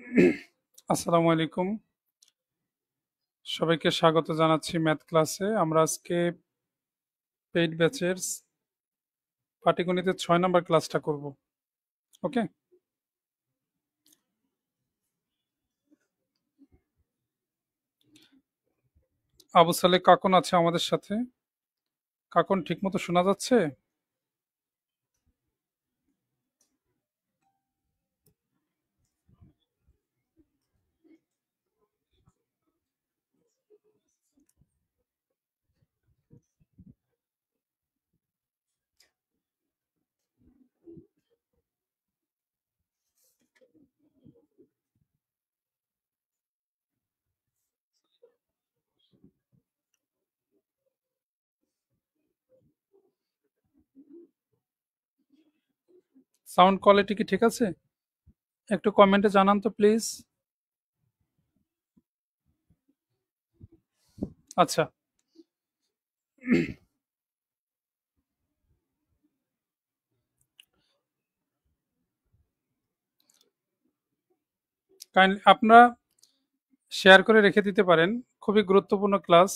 আসসালামু আলাইকুম। সবাইকে স্বাগত জানাচ্ছি ম্যাথ ক্লাসে। আমরা আজকে পেইড ব্যাচের পাটিগণিতের ৬ নম্বর ক্লাসটা করব। ওকে? আবু সালে কাকন আছে আমাদের সাথে। কাকন ঠিকমতো শোনা যাচ্ছে? সাউন্ড কোয়ালিটি কি ঠিক আছে? একটু কমেন্টে জানান তো প্লিজ। আচ্ছা, কাইন্ডলি আপনারা শেয়ার করে রেখে দিতে পারেন। খুবই গুরুত্বপূর্ণ ক্লাস।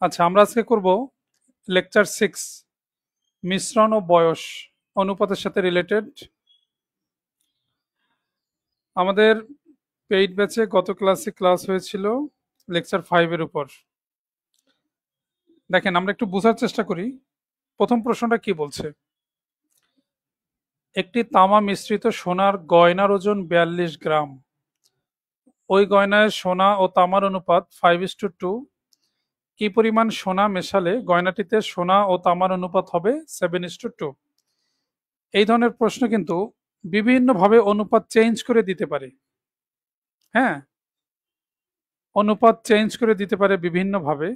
আচ্ছা, আমরা আজকে করব লেকচার 6, মিশ্রণ ও বয়স অনুপাতের সাথে রিলেটেড। আমাদের পেইড ব্যাচে গত ক্লাসে ক্লাস হয়েছিল লেকচার 5 এর উপর। দেখেন, আমরা একটু বোঝার চেষ্টা করি। প্রথম প্রশ্নটা কি বলছে? একটি তামা মিশ্রিত সোনার গয়নার ওজন 42 গ্রাম। ওই গয়নায় সোনা ও তামার অনুপাত 5:2। কি পরিমাণ সোনা মেশালে গয়নাটিতে সোনা ও তামার অনুপাত হবে 7:2? এই ধরনের প্রশ্ন কিন্তু বিভিন্নভাবে অনুপাত চেঞ্জ করে দিতে পারে। হ্যাঁ, অনুপাত চেঞ্জ করে দিতে পারে বিভিন্নভাবে।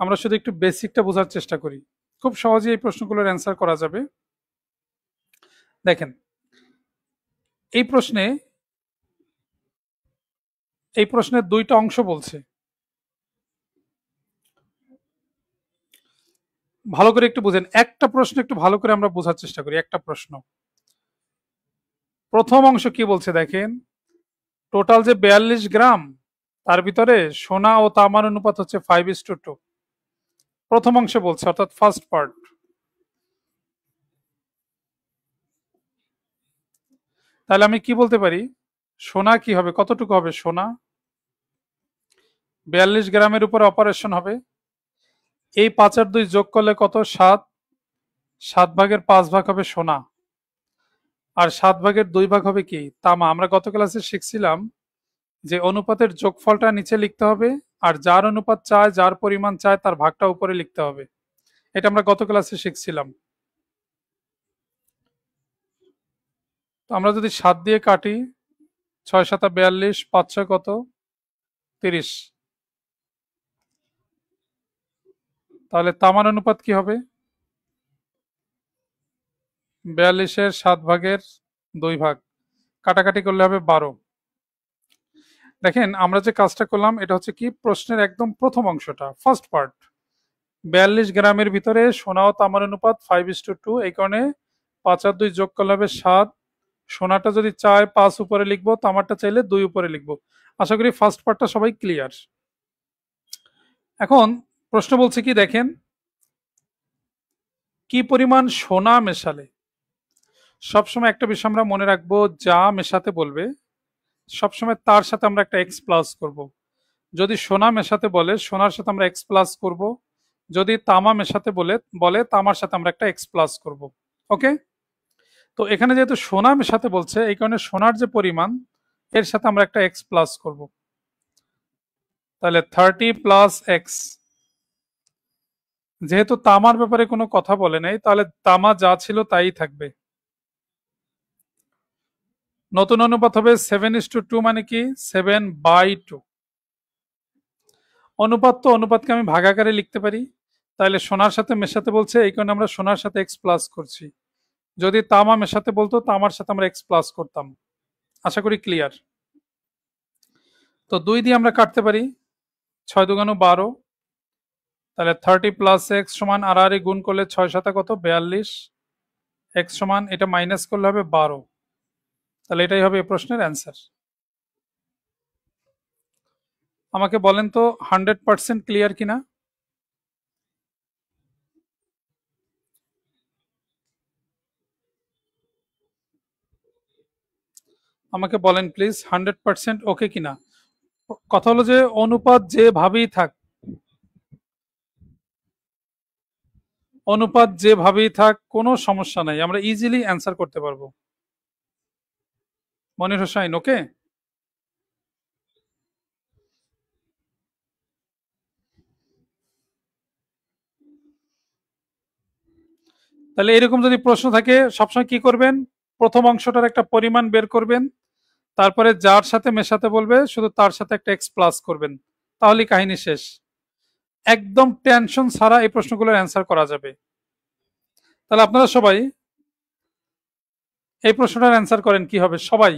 আমরা শুধু একটু বেসিকটা বোঝার চেষ্টা করি। খুব সহজে এই প্রশ্নগুলোর অ্যান্সার করা যাবে। দেখেন, এই প্রশ্নে এই প্রশ্নের দুইটা অংশ বলছে। ভালো করে একটু বুঝেন। একটা প্রশ্ন একটু ভালো করে আমরা বোঝার চেষ্টা করি। একটা প্রশ্ন, প্রথম অংশ কি বলছে দেখেন, টোটাল যে 42 গ্রাম, তার ভিতরে সোনা ও তামার অনুপাত হচ্ছে 5:2। প্রথম অংশে বলছে, অর্থাৎ ফার্স্ট পার্ট। তাহলে আমি কি বলতে পারি, সোনা কি হবে, কতটুকু হবে সোনা? 42 গ্রামের উপর অপারেশন হবে। এই 5 আর 2 যোগ করলে কত? 7। 7/5 হবে সোনা, আর 7/2 হবে কি? তামা। আমরা গত ক্লাসে শিখছিলাম যে অনুপাতের যোগফলটা নিচে লিখতে হবে, আর যার অনুপাত চায়, যার পরিমাণ চায়, তার ভাগটা উপরে লিখতে হবে। এটা আমরা গত ক্লাসে শিখছিলাম। তো আমরা যদি 7 দিয়ে কাটি, 6 7 42, 5 6 কত? 30। তাহলে তামার অনুপাত কি হবে? 42-এর 7/2, কাটাকাটি করলে হবে 12। দেখেন, আমরা যে কাজটা করলাম এটা হচ্ছে কি, প্রশ্নের একদম প্রথম অংশটা, ফার্স্ট পার্ট। 42 গ্রামের ভিতরে সোনা ও তামার অনুপাত 5:2। এই কারণে 5 আর 2 যোগ করলে হবে 7। সোনাটা যদি চায় 5 উপরে লিখবো, তামারটা চাইলে 2 উপরে লিখবো। আশা করি ফার্স্ট পার্টটা সবাই ক্লিয়ার। এখন প্রশ্ন বলছে কি দেখেন, কি পরিমাণ সোনা মেশালে। সবসময় একটা বিষয় আমরা মনে রাখবো, যা মেশাতে বলবে সবসময় তার সাথে আমরা একটা এক্স প্লাস করব। যদি সোনা মেশাতে বলে, সোনার সাথে আমরা এক্স প্লাস করব। যদি তামা মেশাতে বলে তামার সাথে আমরা একটা এক্স প্লাস করব। ওকে? তো এখানে যেহেতু সোনা মেশাতে বলছে, এই কারণে সোনার যে পরিমাণ, এর সাথে আমরা একটা এক্স প্লাস করব। তাহলে 30 প্লাস এক্স। যেহেতু তামার ব্যাপারে কোনো কথা বলে নাই, তাহলে তামা যা ছিল তাই থাকবে। নতুন অনুপাত হবে 7:2, মানে কি 7/2। অনুপাত তো অনুপাতকে আমি ভাগাকারে লিখতে পারি। তাহলে সোনার সাথে মেশাতে বলছে, এই কারণে আমরা সোনার সাথে এক্স প্লাস করছি। যদি তামা মেশাতে বলতো, তামার সাথে আমরা এক্স প্লাস করতাম। আশা করি ক্লিয়ার। তো 2 দিয়ে আমরা কাটতে পারি, 6 2 12। তাহলে 30 প্লাস এক্স সমান, আর গুণ করলে 6 7 কত? 42। এক্স সমান, এটা মাইনাস করলে হবে 12। তাহলে এটাই হবে এই প্রশ্নের অ্যান্সার। আমাকে বলেন তো 100% ক্লিয়ার কিনা। আমাকে বলেন প্লিজ 100% ওকে কিনা। কথা হলো যে অনুপাত যেভাবেই থাক, অনুপাত যেভাবেই থাক কোনো সমস্যা নাই, আমরা ইজিলি অ্যান্সার করতে পারবো। মনির হোসাইন ওকে। তাহলে এরকম যদি প্রশ্ন থাকে সবসময় কি করবেন, প্রথম অংশটার একটা পরিমাণ বের করবেন, তারপরে যার সাথে মেশাতে বলবে শুধু তার সাথে একটা এক্স প্লাস করবেন, তাহলেই কাহিনী শেষ। একদম টেনশন ছাড়া এই প্রশ্নগুলোর অ্যান্সার করা যাবে। তাহলে আপনারা সবাই এই প্রশ্নটার অ্যান্সার করেন কি হবে সবাই।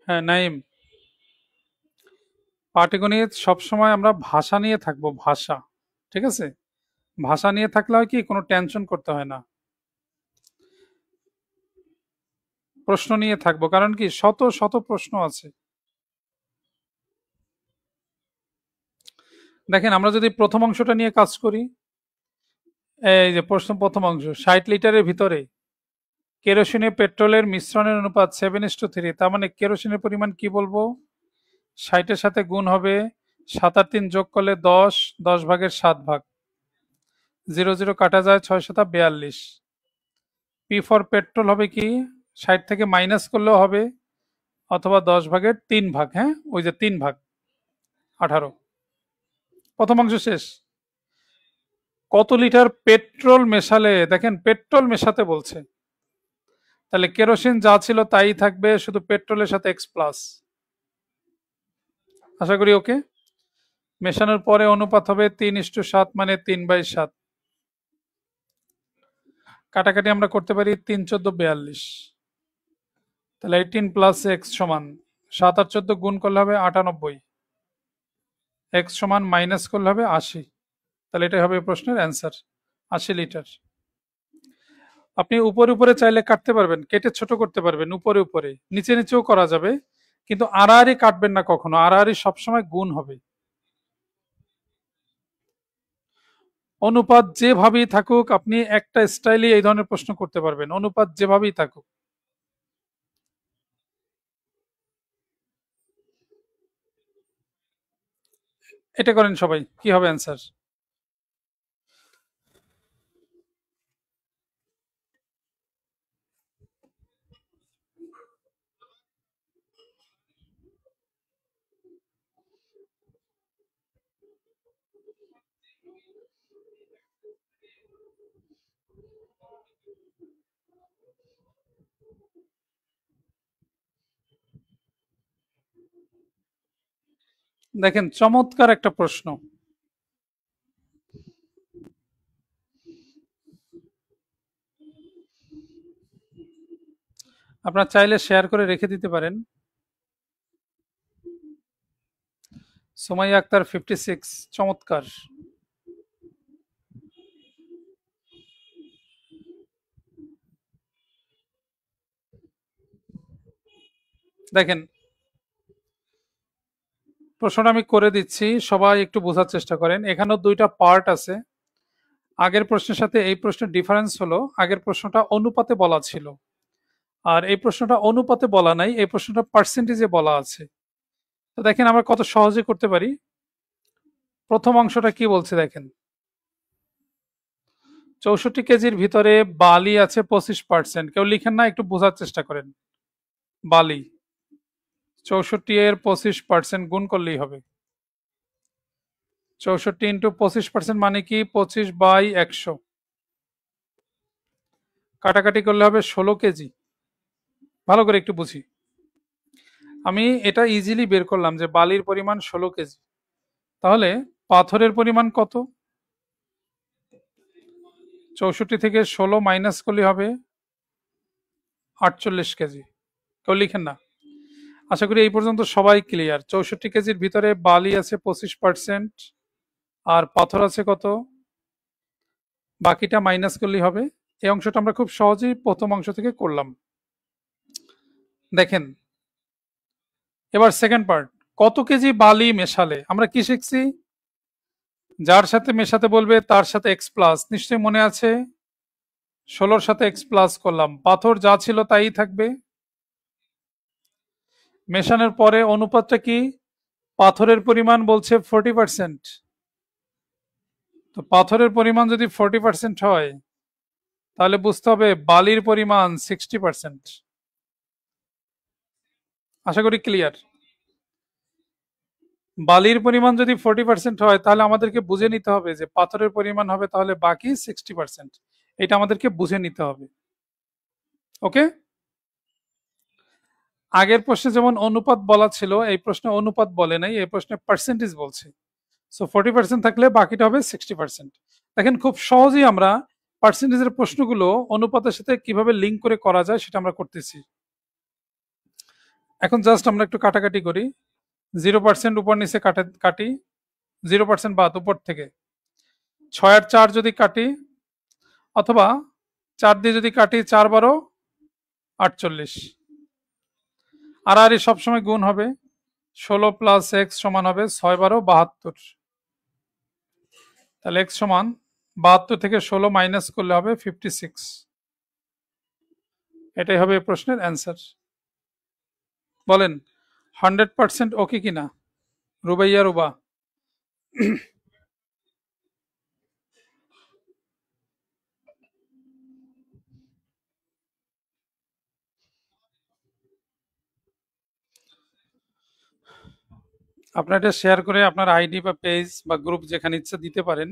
হ্যাঁ নাইম, পাটিগণিত সবসময় আমরা ভাষা নিয়ে থাকবো, ভাষা। ঠিক আছে, ভাষা নিয়ে থাকলে হয় কি কোনো টেনশন করতে হয় না। প্রশ্ন নিয়ে থাকবো কারণ কি শত শত প্রশ্ন আছে। দেখেন আমরা যদি প্রথম অংশটা নিয়ে কাজ করি, এই যে প্রশ্ন প্রথম অংশ 60 লিটারের ভিতরে কেরোসিনে পেট্রোলের মিশ্রণের অনুপাত 7:3, তার মানে কেরোসিনের পরিমাণ কি বলবো, 60-এর সাথে গুণ হবে, 7 আর 3 যোগ করলে 10, 10/7 জিরো জিরো কাটা যায়, 6×7=42। পি ফর পেট্রোল হবে কি, 60 থেকে মাইনাস করলেও হবে, অথবা 10/3, হ্যাঁ ওই যে 3 ভাগ, 18। প্রথম অংশ শেষ। কত লিটার পেট্রোল মেশালে, দেখেন পেট্রোল মেশাতে বলছে, তাহলে কেরোসিন যা ছিল তাই থাকবে, শুধু পেট্রোলের সাথে এক্স প্লাস। আশা করি ওকে। মেশানোর পরে অনুপাত হবে 3:7, মানে 3/7। কাটাকাটি আমরা করতে পারি, 3×14=42। তাহলে 18 প্লাস এক্স সমান 7 আর 14 গুণ করলে হবে 98, এক্স সমান মাইনাস করলে হবে 80। তাহলে এটাই হবে প্রশ্নের অ্যান্সার, 80 লিটার। আপনি উপরে উপরে চাইলে কাটতে পারবেন, কেটে ছোট করতে পারবেন, উপরে উপরে নিচে নিচেও করা যাবে, কিন্তু আড়াআড়ি কাটবেন না কখনো, আড়াআড়ি সবসময় গুণ হবে। অনুপাত যেভাবেই থাকুক আপনি একটা স্টাইলে এই ধরনের প্রশ্ন করতে পারবেন, অনুপাত যেভাবেই থাকুক। এটা করেন সবাই, কি হবে অ্যান্সার। দেখেন চমৎকার একটা প্রশ্ন। আপনার চাইলে শেয়ার করে রেখে দিতে পারেন। সুমাইয়া আক্তার 56, চমৎকার। দেখেন প্রশ্নটা আমি করে দিচ্ছি, সবাই একটু বোঝার চেষ্টা করেন, এখানেও দুইটা পার্ট আছে। আগের প্রশ্নের সাথে এই প্রশ্নের ডিফারেন্স হলো, আগের প্রশ্নটা অনুপাতে বলা ছিল, আর এই প্রশ্নটা অনুপাতে বলা নাই, এই প্রশ্নটা পার্সেন্টেজে বলা আছে। তো দেখেন আমরা কত সহজে করতে পারি। প্রথম অংশটা কি বলছে দেখেন, 64 কেজির ভিতরে বালি আছে 25%, কেউ লিখেন না, একটু বোঝার চেষ্টা করেন। বালি 64 এর 25% গুণ করলেই হবে, 64 ইন্টু 25% মানে কি 25/100। কাটাকাটি করলে হবে 16 কেজি। ভালো করে একটু বুঝি। আমি এটা ইজিলি বের করলাম যে বালির পরিমাণ 16 কেজি। তাহলে পাথরের পরিমাণ কত? 64 থেকে 16 মাইনাস করলে হবে 48 কেজি। কেউ লিখেন না। আশা করি এই পর্যন্ত সবাই ক্লিয়ার। 64 কেজির ভিতরে বালি আছে 25%, আর পাথর আছে কত? বাকিটা মাইনাস করলেই হবে। এই অংশটা আমরা খুব সহজেই প্রথম অংশ থেকে করলাম। দেখেন এবার সেকেন্ড পার্ট, কত কেজি বালি মেশালে? আমরা কি শিখছি? যার সাথে মেশাতে বলবে তার সাথে এক্স প্লাস, নিশ্চয়ই মনে আছে। 16-র সাথে এক্স প্লাস করলাম, পাথর যা ছিল তাই থাকবে। মেশানোর পরে অনুপাতটা কি? পাথরের পরিমাণ বলছে 40%, তো পাথরের পরিমাণ যদি 40% হয় তাহলে বুঝতে হবে বালির পরিমাণ 60%। আশা করি ক্লিয়ার। বালির পরিমাণ যদি 40% হয় তাহলে আমাদেরকে বুঝে নিতে হবে যে পাথরের পরিমাণ হবে তাহলে বাকি 60%। এটা আমাদেরকে বুঝে নিতে হবে। ওকে, আগের প্রশ্নে যেমন অনুপাত বলা ছিল, এই প্রশ্নে অনুপাত বলে নাই, এই প্রশ্নে পার্সেন্টেজ বলছে। সো 40% থাকলে বাকিটা হবে 60%। দেখেন খুব সহজেই আমরা পার্সেন্টেজের প্রশ্নগুলো অনুপাতের সাথে কিভাবে লিঙ্ক করে করা যায় সেটা আমরা করতেছি। এখন জাস্ট আমরা একটু কাটাকাটি করি। 0% উপর নিচে কাটি, 0% বাদ উপর থেকে। 6 আর 4 যদি কাটি, অথবা 4 দিয়ে যদি কাটি, 4 12 48, আর সবসময় গুণ হবে। 16 প্লাস এক্স সমান হবে 6 12 72। তাহলে এক্স সমান 72 থেকে 16 মাইনাস করলে হবে 56। এটাই হবে প্রশ্নের অ্যান্সার। বলেন 100% ওকে কিনা রুবাইয়া রুবা? আপনার এটা শেয়ার করে আপনার আইডি বা পেজ বা গ্রুপ যেখানে ইচ্ছা দিতে পারেন,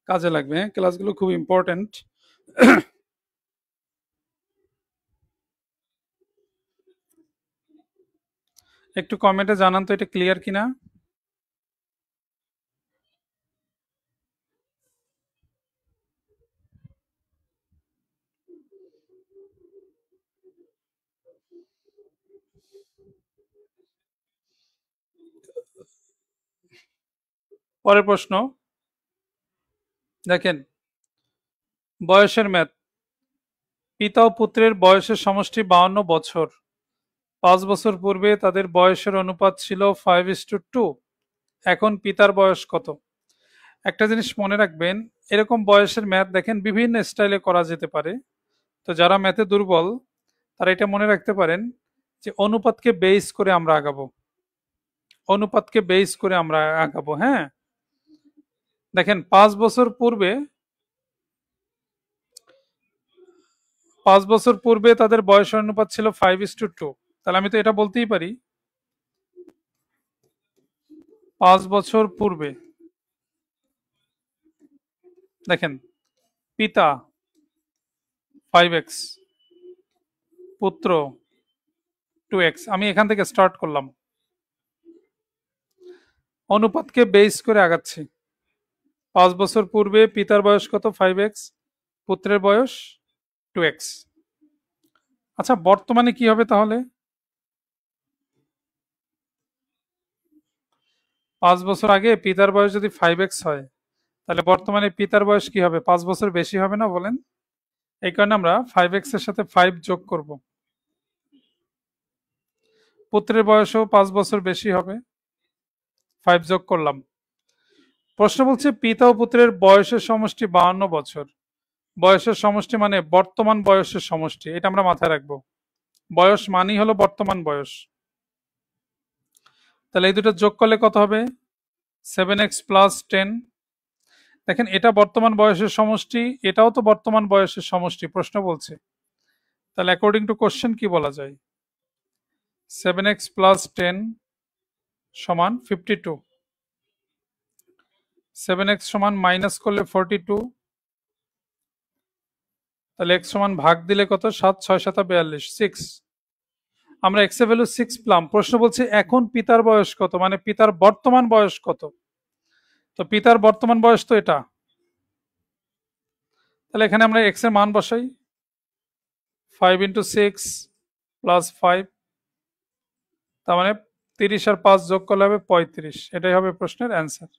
কাজে লাগবে। হ্যাঁ, ক্লাসগুলো খুব ইম্পর্টেন্ট। একটু কমেন্টে জানান তো এটা ক্লিয়ার কিনা। পরের প্রশ্ন দেখেন, বয়সের ম্যাথ। পিতা ও পুত্রের বয়সের সমষ্টি 52 বছর। 5 বছর পূর্বে তাদের বয়সের অনুপাত ছিল 5:2। এখন পিতার বয়স কত? একটা জিনিস মনে রাখবেন, এরকম বয়সের ম্যাথ দেখেন বিভিন্ন স্টাইলে করা যেতে পারে। তো যারা ম্যাথে দুর্বল তারা এটা মনে রাখতে পারেন যে অনুপাতকে বেস করে আমরা আগাবো, অনুপাতকে বেস করে আমরা আগাবো। হ্যাঁ, দেখেন 5 বছর পূর্বে তাদের বয়সের অনুপাত ছিল 5:2। তাহলে আমি তো এটা বলতেই পারি 5 বছর পূর্বে দেখেন পিতা 5x, পুত্র 2x। আমি এখান থেকে স্টার্ট করলাম, অনুপাতকে বেস করে আগাচ্ছি। 5 বছর পূর্বে পিতার বয়স কত? 5x, পুত্রের বয়স 2x। আচ্ছা বর্তমানে কি হবে তাহলে? 5 বছর আগে পিতার বয়স যদি 5x হয় তাহলে বর্তমানে পিতার বয়স কি হবে? 5 বছর বেশি হবে না বলেন? এই কারণে আমরা 5x এর সাথে 5 যোগ করব। পুত্রের বয়সও 5 বছর বেশি হবে, 5 যোগ করলাম। প্রশ্ন বলছে পিতা ও পুত্রের বয়সের সমষ্টি 52 বছর। বয়সের সমষ্টি মানে বর্তমান বয়সের সমষ্টি, এটা আমরা মাথায় রাখবো। বয়স মানেই হলো বর্তমান বয়স। তাহলে এই দুটো যোগ করলে কত হবে? 7x plus 10। দেখেন এটা বর্তমান বয়সের সমষ্টি, এটাও তো বর্তমান বয়সের সমষ্টি। প্রশ্ন বলছে তাহলে অ্যাকর্ডিং টু কোশ্চেন কি বলা যায়? 7x প্লাস 10 সমান 52। 7x সমান মাইনাস করলে 42, তাহলে x সমান ভাগ দিলে কত, 7 6 7 42, 6। আমরা x এর ভ্যালু 6 পেলাম। প্রশ্ন বলছে এখন পিতার বয়স কত, মানে পিতার বর্তমান বয়স কত। তো পিতার বর্তমান বয়স তো এটা, তাহলে এখানে আমরা x এর মান বসাই। 5 × 6 + 5, তার মানে 30 আর 5 যোগ করলে হবে 35। এটাই হবে প্রশ্নের অ্যান্সার।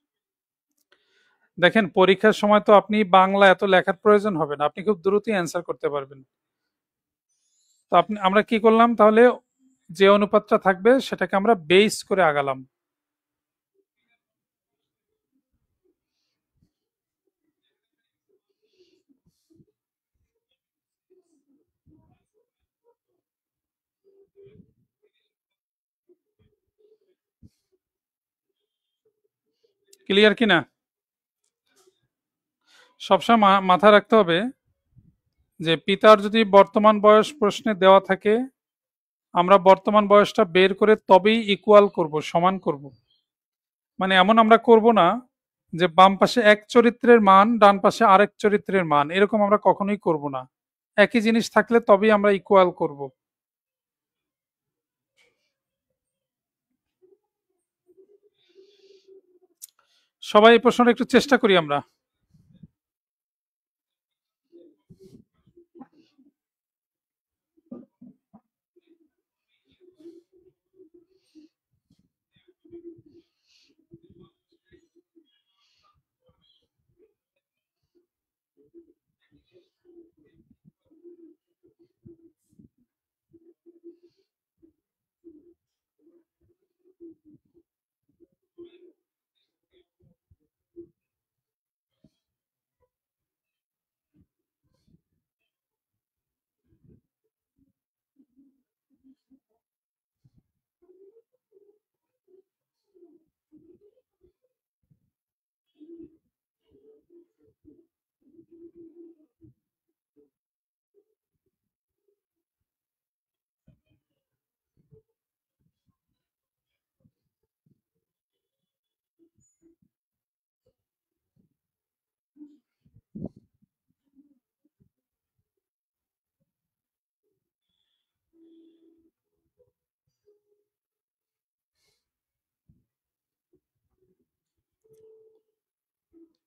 দেখেন পরীক্ষার সময় তো আপনি বাংলা এত লেখার প্রয়োজন হবে না, আপনি খুব দ্রুতই অ্যান্সার করতে পারবেন। তো আমরা কি করলাম তাহলে, যে অনুপাতটা থাকবে সেটাকে আমরা বেস করে আগালাম। ক্লিয়ার কি না? সবসময় মাথায় রাখতে হবে যে পিতার যদি বর্তমান বয়স প্রশ্নে দেওয়া থাকে, আমরা বর্তমান বয়সটা বের করে তবেই ইকুয়াল করব, সমান করব। মানে এমন আমরা করব না যে বাম পাশে এক চরিত্রের মান ডান পাশে আরেক চরিত্রের মান, এরকম আমরা কখনোই করব না। একই জিনিস থাকলে তবেই আমরা ইকুয়াল করব। সবাই এই প্রশ্নটা একটু চেষ্টা করি আমরা।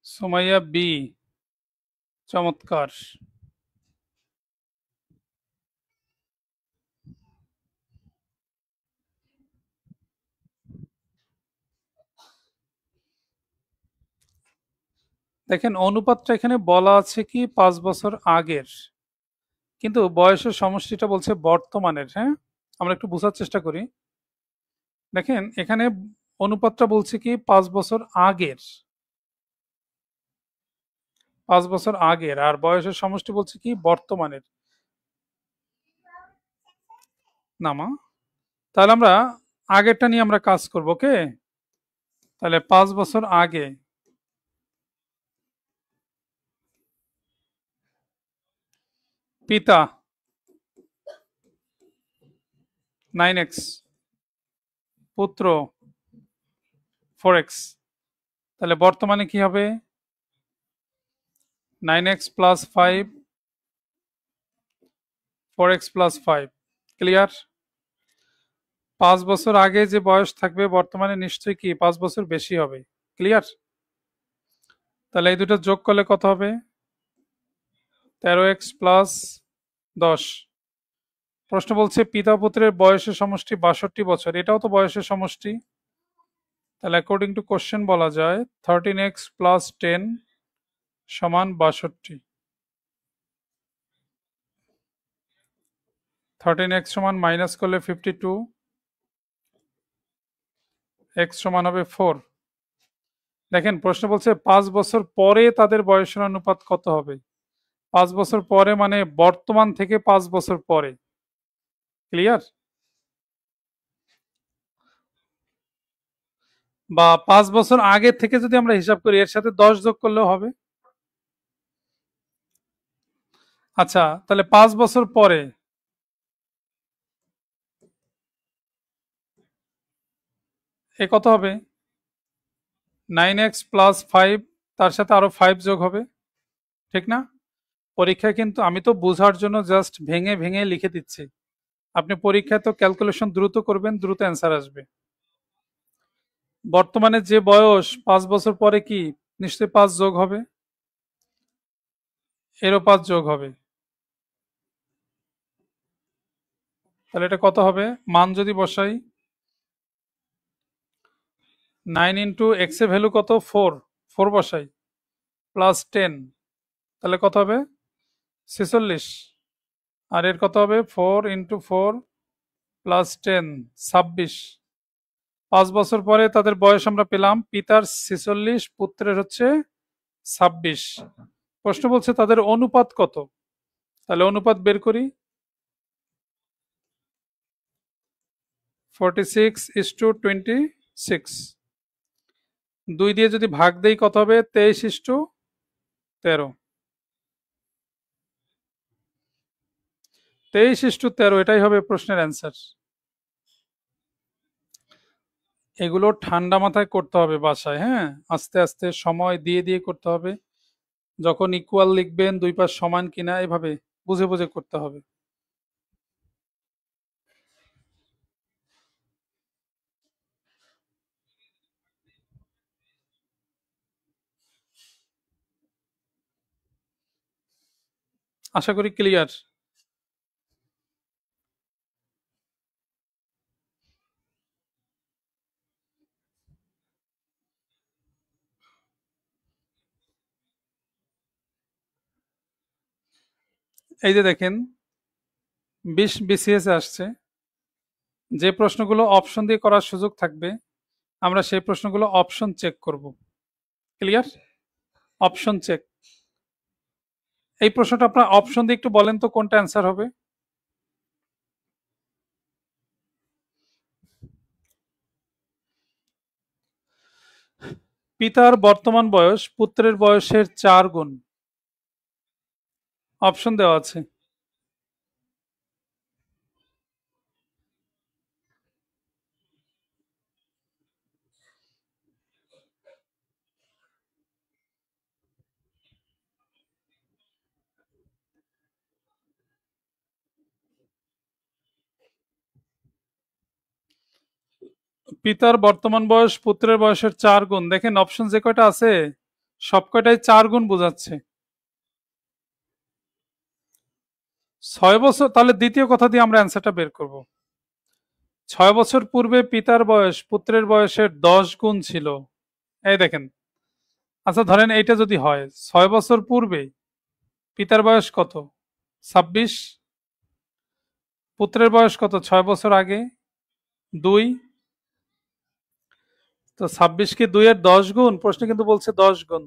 সুমাইয়া বি, চমৎকার। দেখেন অনুপাতটা এখানে বলা আছে কি 5 বছর আগের, কিন্তু বয়সের সমষ্টিটা বলছে বর্তমানের। হ্যাঁ, আমরা একটু বোঝার চেষ্টা করি। দেখেন এখানে অনুপাতটা বলছে কি 5 বছর আগের, 5 বছর আগের, আর বয়সের সমষ্টি বলছে কি বর্তমানের। না মা, তাহলে আমরা আগেরটা নিয়ে আমরা কাজ করব। ওকে, তাহলে 5 বছর আগে পিতা 9x, পুত্র 4x, তাহলে বর্তমানে কি হবে 9x + 5, 4x + 5। ক্লিয়ার? 5 বছর আগে যে বয়স থাকবে বর্তমানে নিশ্চয়ই কি 5 বছর বেশি হবে। ক্লিয়ার? তাহলে এই দুটো যোগ করলে কত হবে, 13x + 10। প্রশ্ন বলছে পিতা পুত্রের বয়সের সমষ্টি 62 বছর, এটাও তো বয়সের সমষ্টি। তাহলে অ্যাকর্ডিং টু কোশ্চেন বলা যায় 13x + 10 = 62। 13x সমান মাইনাস করলে 52, x সমান হবে 4। দেখেন প্রশ্ন বলছে 5 বছর পরে তাদের বয়সের অনুপাত কত হবে। 5 বছর পরে মানে বর্তমান থেকে 5 বছর পরে। ক্লিয়ার? বা 5 বছর আগে থেকে যদি আমরা হিসাব করি এর সাথে 10 যোগ করলেও হবে। আচ্ছা, তাহলে 5 বছর পরে এ কত হবে, 9x + 5, তার সাথে আরো 5 যোগ হবে, ঠিক না? পরীক্ষায় কিন্তু আমি তো বোঝার জন্য জাস্ট ভেঙে ভেঙে লিখে দিচ্ছি। আপনি পরীক্ষায় তো ক্যালকুলেশন দ্রুত করবেন, দ্রুত অ্যান্সার আসবে। বর্তমানে যে বয়স 5 বছর পরে কি নিশ্চয়ই 5 যোগ হবে, এরও 5 যোগ হবে। তাহলে এটা কত হবে? মান যদি বসাই, 9 ইন্টু এক্স এর ভ্যালু কত? 4, 4 বসাই, প্লাস 10, তাহলে কত হবে? 46। আর এর কত হবে? 4 ইন্টু 4 প্লাস 10, 26। 5 বছর পরে তাদের বয়স আমরা পেলাম, পিতার 46, পুত্রের হচ্ছে 26। প্রশ্ন বলছে তাদের অনুপাত কত? তাহলে অনুপাত বের করি। 46:26। 2 দিয়ে যদি ভাগ দেই কত হবে? 23:13। 23:13, এটাই হবে প্রশ্নের অ্যান্সার। এগুলো ঠান্ডা মাথায় করতে হবে বাসায়, হ্যাঁ, আস্তে আস্তে সময় দিয়ে দিয়ে করতে হবে। যখন ইকুয়াল লিখবেন, দুই পাশ সমান কিনা, এভাবে বুঝে বুঝে করতে হবে। আশা করি ক্লিয়ার। এই যে দেখেন, 20 বিসিএস আসছে, যে প্রশ্নগুলো অপশন দিয়ে করার সুযোগ থাকবে আমরা সেই প্রশ্নগুলো অপশন চেক করব। ক্লিয়ার? Option check. এই প্রশ্নটা আপনার অপশন দিয়ে একটু বলেন তো কোনটা অ্যান্সার হবে। পিতার বর্তমান বয়স পুত্রের বয়সের 4 গুণ। অপশন দেওয়া আছে। পিতার বর্তমান বয়স পুত্রের বয়সের 4 গুণ। দেখেন অপশন যে কয়টা আছে সব কয়টাই 4 গুণ বোঝাচ্ছে। 6 বছর, তাহলে দ্বিতীয় কথা দিয়ে আমরা অ্যান্সারটা বের করব। 6 বছর পূর্বে পিতার বয়স পুত্রের বয়সের 10 গুণ ছিল। এই দেখেন, আচ্ছা ধরেন এইটা যদি হয়, 6 বছর পূর্বে পিতার বয়স কত? 26। পুত্রের বয়স কত 6 বছর আগে? 2। তো 26 কি 2 এর 10 গুণ? প্রশ্ন কিন্তু বলছে 10 গুণ।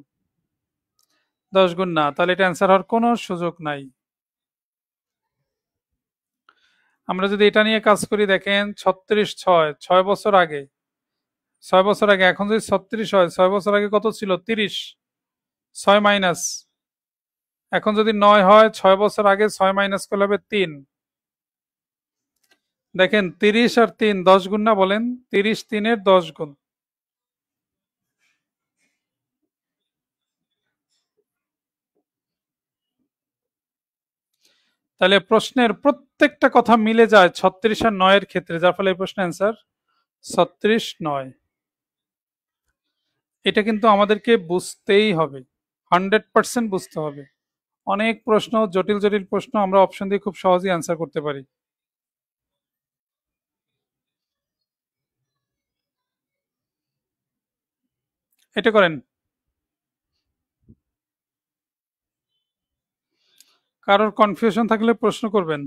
10 গুণ না, তাহলে এটা অ্যান্সার হওয়ার কোনো সুযোগ নাই। আমরা যদি এটা নিয়ে কাজ করি, দেখেন 36, 6, 6 বছর আগে, 6 বছর আগে, এখন যদি 36 হয়, 6 বছর আগে কত ছিল? 30। 6 মাইনাস, এখন যদি 9 হয়, 6 বছর আগে 6 মাইনাস করলে হবে 3। দেখেন 30 আর 3 10 গুণ না বলেন? 30 3 এর 10 গুণ। তাহলে প্রশ্নের প্রত্যেকটা কথা মিলে যায় 36 আর 9 এর ক্ষেত্রে, যার ফলে এই প্রশ্নের অ্যান্সার 36, 9। এটা কিন্তু আমাদেরকে বুঝতেই হবে, 100% বুঝতে হবে। অনেক প্রশ্ন, জটিল জটিল প্রশ্ন আমরা অপশন দিয়ে খুব সহজেই অ্যান্সার করতে পারি। এটা করেন। কারোর কনফিউশন থাকলে প্রশ্ন করবেন।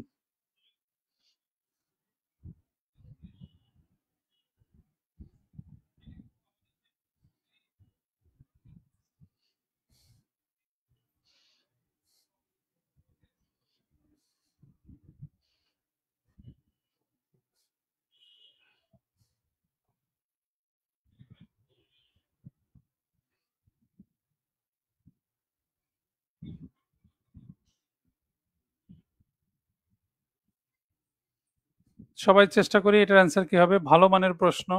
সবাই চেষ্টা করি এটার অ্যান্সার কি হবে। ভালো মানের প্রশ্ন।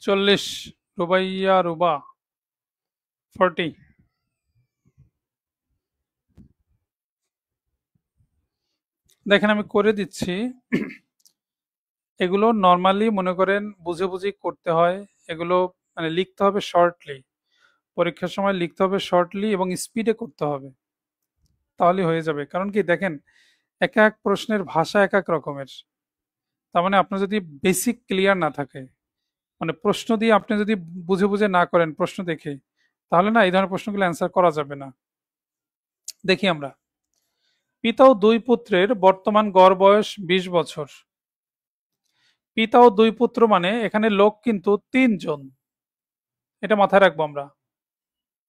40, রুবাইয়া রুবা 40। দেখেন আমি করে দিচ্ছি। এগুলো নর্মালি মনে করেন বুঝে বুঝে করতে হয়। এগুলো মানে লিখতে হবে শর্টলি, পরীক্ষার সময় লিখতে হবে শর্টলি এবং স্পিডে করতে হবে, তাহলে হয়ে যাবে। কারণ কি দেখেন, এক এক প্রশ্নের ভাষা এক এক রকমের। তার মানে আপনার যদি বেসিক ক্লিয়ার না থাকে, মানে প্রশ্ন দিয়ে আপনি যদি বুঝে বুঝে না করেন প্রশ্ন দেখে, তাহলে না এই ধরনের প্রশ্নগুলো অ্যান্সার করা যাবে না। দেখি আমরা, পিতা ও দুই পুত্রের বর্তমান গড় বয়স 20 বছর। পিতা ও দুই পুত্র মানে এখানে লোক কিন্তু তিনজন, এটা মাথায় রাখবো আমরা,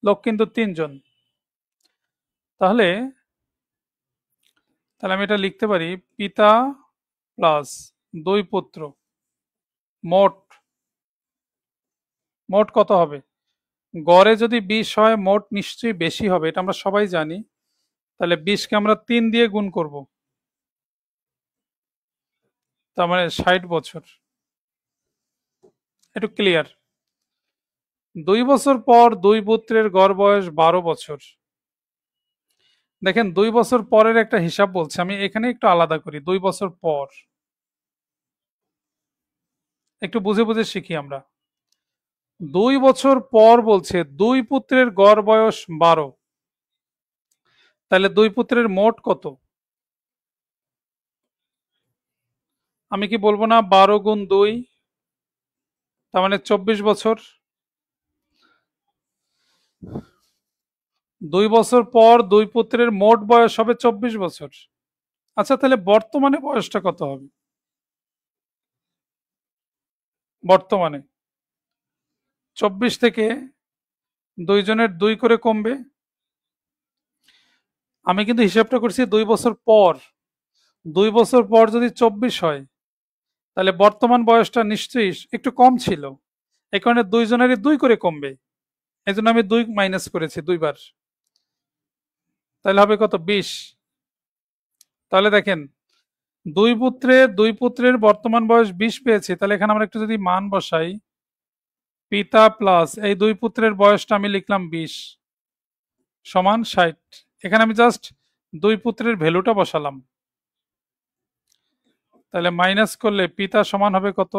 লোক কিন্তু তিনজন। তাহলে তাহলে আমি এটা লিখতে পারি, পিতা প্লাস দুই পুত্র, মোট মোট কত হবে? গড়ে যদি 20 হয়, মোট নিশ্চয়ই বেশি হবে, এটা আমরা সবাই জানি। তাহলে 20কে আমরা 3 দিয়ে গুণ করব, তার মানে 60 বছর। একটু ক্লিয়ার। 2 বছর পর দুই পুত্রের গড় বয়স 12 বছর। দেখেন 2 বছর পরের একটা হিসাব বলছে, আমি এখানে একটু আলাদা করি। 2 বছর পর, একটু বুঝে বুঝে শিখি আমরা। 2 বছর পর বলছে দুই পুত্রের গড় বয়স 12, তাহলে দুই পুত্রের মোট কত? আমি কি বলবো না 12 গুণ 2, তার মানে 24 বছর। 2 বছর পর দুই পুত্রের মোট বয়স হবে 24 বছর। আচ্ছা তাহলে বর্তমানে বয়সটা কত হবে? বর্তমানে 24 থেকে দুইজনের 2 করে কমবে। আমি কিন্তু হিসাবটা করছি 2 বছর পর। 2 বছর পর যদি 24 হয়, তাহলে বর্তমান বয়সটা নিশ্চয়ই একটু কম ছিল। এই কারণে দুইজনেরই 2 করে কমবে, এই জন্য আমি 2 মাইনাস করেছি 2 বার। তাহলে হবে কত? 20। তাহলে দেখেন, দুই পুত্রের বর্তমান বয়স 20 পেয়েছি, তাহলে এখানে আমরা একটু যদি মান বসাই, পিতা প্লাস এই দুই পুত্রের বয়সটা আমি লিখলাম 20 সমান 60। এখানে আমি জাস্ট দুই পুত্রের ভ্যালুটা বসালাম। তাহলে মাইনাস করলে পিতা সমান হবে কত?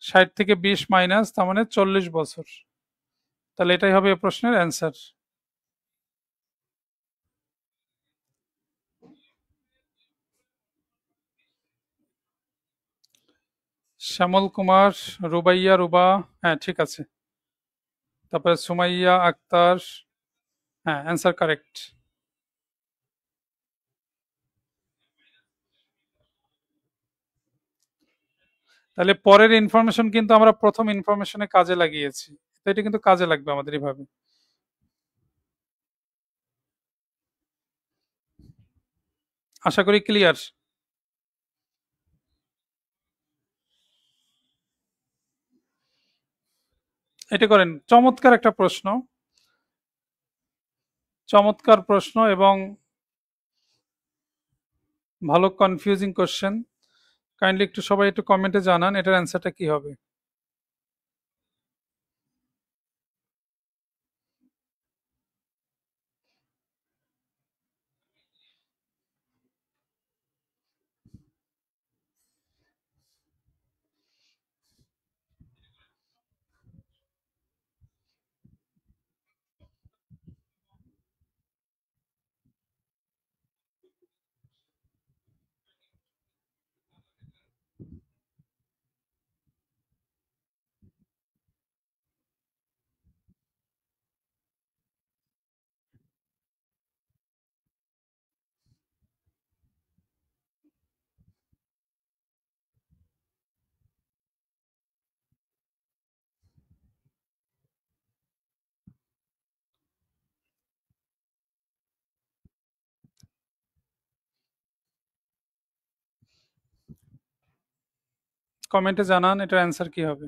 60 থেকে 20 মাইনাস, তার মানে 40 বছর। তাহলে এটাই হবে এই প্রশ্নের অ্যান্সার। শ্যামল কুমার, রুবাইয়া রুবা, হ্যাঁ ঠিক আছে। তারপরে সুমাইয়া আক্তার, হ্যাঁ অ্যান্সার কারেক্ট। তাহলে পরের ইনফরমেশন কিন্তু আমরা প্রথম ইনফরমেশনে কাজে লাগিয়েছি, তো এটা কিন্তু কাজে লাগবে আমাদের এইভাবে। আশা করি ক্লিয়ার। এটা করেন, চমৎকার একটা প্রশ্ন, চমৎকার প্রশ্ন এবং ভালো কনফিউজিং কোশ্চেন। কাইন্ডলি একটু সবাই একটু কমেন্টে জানান এটার অ্যান্সারটা কি হবে। কমেন্টে জানান এটার অ্যান্সার কি হবে।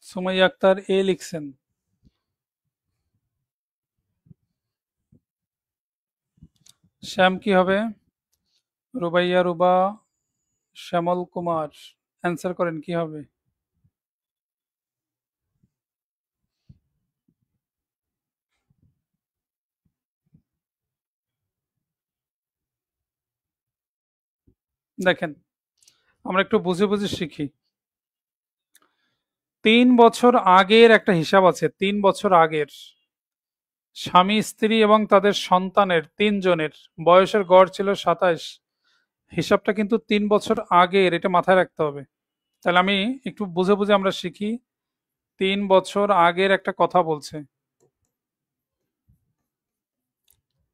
সুমাইয়া আক্তার এ লিখছেন। শ্যাম কি হবে? রুবাইয়া রুবা, শ্যামল কুমার, অ্যান্সার করেন কি হবে? দেখেন, আমরা একটু বুঝে বুঝে শিখি। 3 বছর আগের একটা হিসাব আছে, 3 বছর আগের স্বামী স্ত্রী এবং তাদের সন্তানের 3 জনের বয়সের গড় ছিল 27। হিসাবটা কিন্তু 3 বছর আগের, এটা মাথায় রাখতে হবে। তাহলে আমি একটু বুঝে বুঝে আমরা শিখি। 3 বছর আগের একটা কথা বলছে,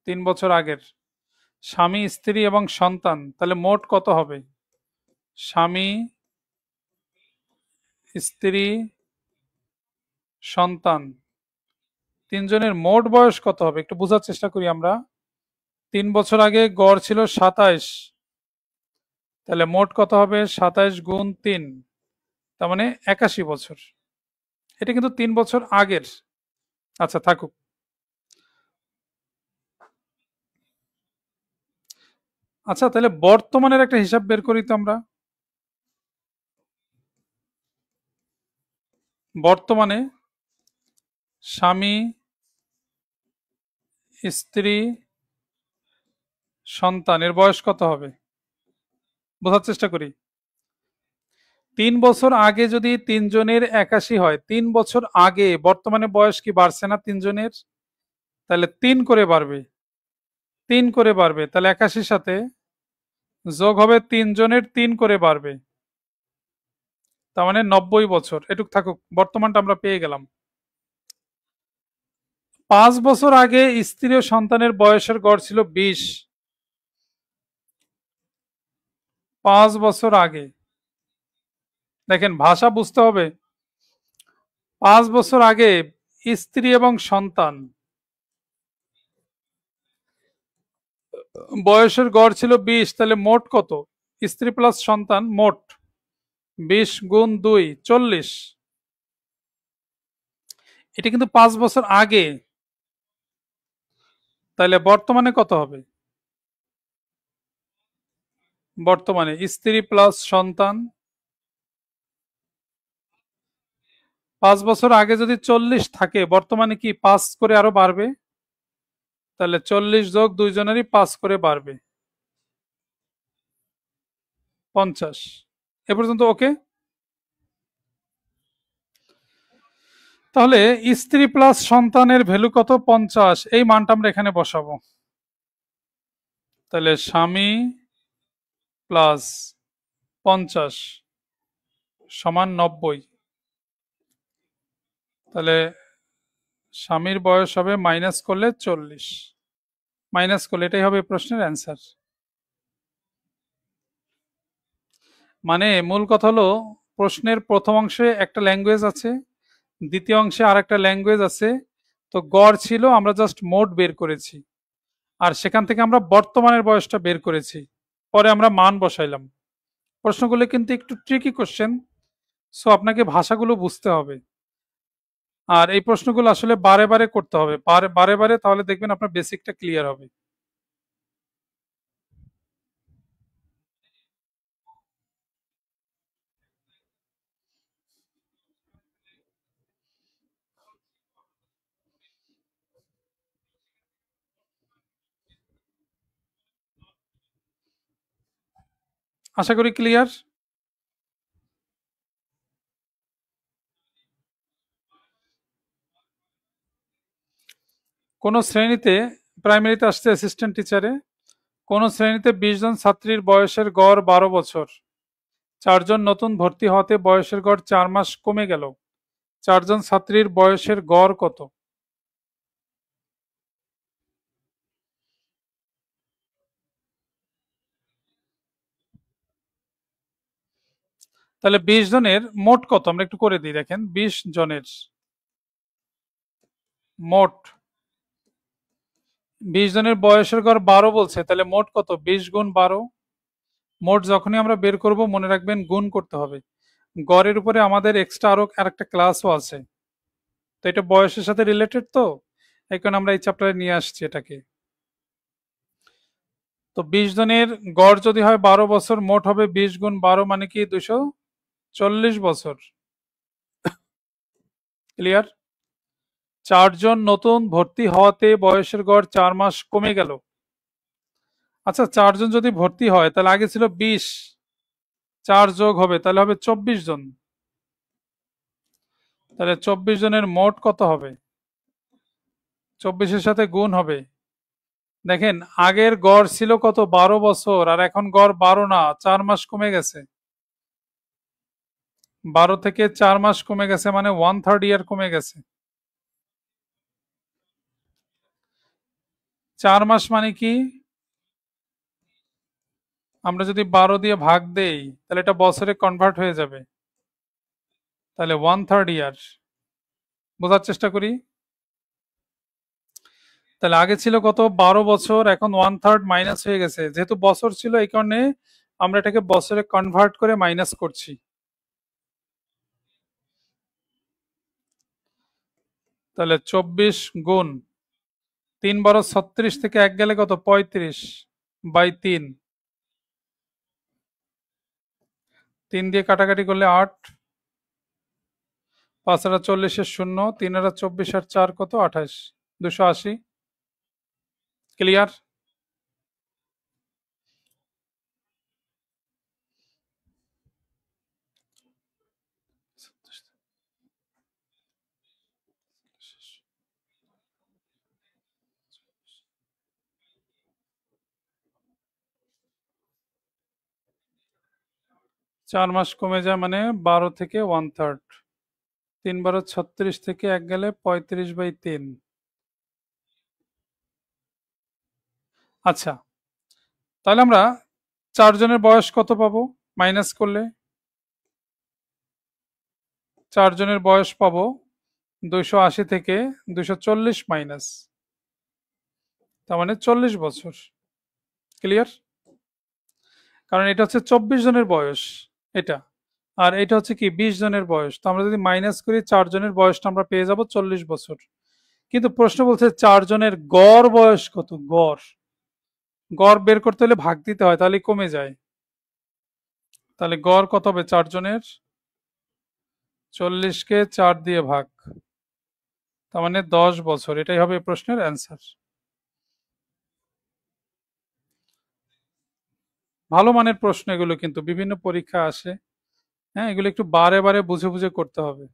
3 বছর আগের স্বামী স্ত্রী এবং সন্তান, তাহলে মোট কত হবে? স্বামী স্ত্রী সন্তান 3 জনের মোট বয়স কত হবে একটু বোঝার চেষ্টা করি আমরা। 3 বছর আগে গড় ছিল 27, তাহলে মোট কত হবে? 27 × 3, তার মানে 81 বছর। এটা কিন্তু 3 বছর আগের। আচ্ছা থাকুক। আচ্ছা তাহলে বর্তমানের একটা হিসাব বের করি তো আমরা। বর্তমানে স্বামী স্ত্রী সন্তানের বয়স কত হবে বোঝার চেষ্টা করি। 3 বছর আগে যদি 3 জনের 81 হয়, 3 বছর আগে বর্তমানে বয়স কি বাড়ছে না 3 জনের? তাহলে 3 করে বাড়বে, 3 করে বাড়বে, তাহলে 81 সাথে যোগ হবে 3 জনের 3 করে বাড়বে, তার মানে 90 বছর। এটুক থাকুক, বর্তমানটা আমরা পেয়ে গেলাম। 5 বছর আগে স্ত্রী ও সন্তানের বয়সের গড় ছিল 20। 5 বছর আগে, দেখেন ভাষা বুঝতে হবে। 5 বছর আগে স্ত্রী এবং সন্তান বয়সের গড় ছিল 20, তাহলে মোট কত? স্ত্রী প্লাস সন্তান মোট 20 × 2 40। এটা কিন্তু 5 বছর আগে, তাহলে বর্তমানে কত হবে? বর্তমানে স্ত্রী প্লাস সন্তান 5 বছর আগে যদি 40 থাকে, বর্তমানে কি 5 করে আরো বাড়বে, তাহলে 40 যোগ 2 জনেরই 5 করে বাড়বে, 50। এ পর্যন্ত ওকে। তাহলে স্ত্রী প্লাস সন্তানের ভ্যালু কত? 50। এই মানটা আমরা এখানে বসাবো। তাহলে স্বামী প্লাস 50 সমান 90। তাহলে স্বামীর বয়স হবে মাইনাস করলে 40, মাইনাস করলে এটাই হবে প্রশ্নের অ্যান্সার। মানে মূল কথা হলো, প্রশ্নের প্রথম অংশে একটা ল্যাঙ্গুয়েজ আছে, দ্বিতীয় অংশে আর একটা ল্যাঙ্গুয়েজ আছে। তো গড় ছিল, আমরা জাস্ট মোট বের করেছি, আর সেখান থেকে আমরা বর্তমানের বয়সটা বের করেছি, পরে আমরা মান বসাইলাম। প্রশ্নগুলো কিন্তু একটু ট্রিকি কোশ্চেন, সো আপনাকে ভাষাগুলো বুঝতে হবে। আর এই প্রশ্নগুলো আসলে বারে বারে করতে হবে, বারে বারে, তাহলে দেখবেন আপনার বেসিকটা ক্লিয়ার হবে। আশা করি ক্লিয়ার। কোন শ্রেণীতে, প্রাইমারিতে আসছে অ্যাসিস্ট্যান্ট টিচারে, কোন শ্রেণীতে 20 জন ছাত্রীর বয়সের গড় 12 বছর, 4 জন নতুন ভর্তি হওয়াতে বয়সের গড় 4 মাস কমে গেল, 4 জন ছাত্রীর বয়সের গড় কত? তাহলে 20 জনের মোট কত আমরা একটু করে দিই। দেখেন 20 জনের মোট, 20 জনের বয়সের গড় 12 বলছে, তাহলে মোট কত? 20 × 12। মোট যখনই আমরা বের করব মনে রাখবেন গুণ করতে হবে। গড়ের উপরে আমাদের এক্সট্রা আরো আরেকটা ক্লাসও আছে। তো এটা বয়সের সাথে রিলেটেড, তো এই কারণে আমরা এই চ্যাপ্টারে নিয়ে আসছি এটাকে। তো 20 জনের গড় যদি হয় 12 বছর, মোট হবে 20 × 12 মানে কি 240 বছর। ক্লিয়ার? 4 জন নতুন ভর্তি হওয়াতে বয়সের গড় 4 মাস কমে গেল। আচ্ছা, 4 জন যদি ভর্তি হয় তাহলে আগে ছিল 20, 4 যোগ হবে তাহলে হবে 24 জন। তাহলে 24 জনের মোট কত হবে? 24-এর সাথে গুণ হবে। দেখেন, আগের গড় ছিল কত? 12 বছর, আর এখন গড় 12 না, 4 মাস কমে গেছে। 12 থেকে 4 মাস কমে গেছে মানে 1/3 ইয়ার কমে গেছে। 4 মাস মানে কি? আমরা যদি 12 দিয়ে ভাগ দেই তাহলে এটা বছরে কনভার্ট হয়ে যাবে, তাহলে 1/3 ইয়ার। বোঝার চেষ্টা করি। তাহলে আগে ছিল কত? 12 বছর, এখন 1/3 মাইনাস হয়ে গেছে। যেহেতু বছর ছিল এই কারণে আমরা এটাকে বছরে কনভার্ট করে মাইনাস করছি। তাহলে 24 গুণ 3 × 36 থেকে 1 গেলে কত? 35/3। 3 দিয়ে কাটাকাটি করলে 8, 5 আর 40-এর 0, 3 আর 24 আর 4 কত? 28, 280। ক্লিয়ার? চার মাস কমে যায় মানে 12 থেকে 1/3। 3 × 36 থেকে 1 গেলে 35/3। আচ্ছা, তাহলে আমরা 4 জনের বয়স কত পাবো মাইনাস করলে? 4 জনের বয়স পাবো 280 থেকে 240 মাইনাস, তার মানে 40 বছর। ক্লিয়ার? কারণ এটা হচ্ছে 24 জনের বয়স, এটা, আর এটা হচ্ছে কি 20 জনের বয়স। তো আমরা যদি মাইনাস করি 4 জনের বয়সটা আমরা পেয়ে যাব 40 বছর। কিন্তু প্রশ্ন বলছে 4 জনের গড় বয়স কত? গড়, গড় বের করতে হলে ভাগ দিতে হয়, তাহলে কমে যায়। তাহলে গড় কত হবে 4 জনের? 40-কে 4 দিয়ে ভাগ, তার মানে 10 বছর। এটাই হবে প্রশ্নের অ্যান্সার। ভালো মানের প্রশ্ন এগুলো, কিন্তু বিভিন্ন পরীক্ষা আসে। হ্যাঁ, এগুলো একটু বারে বারে বুঝে বুঝে করতে হবে।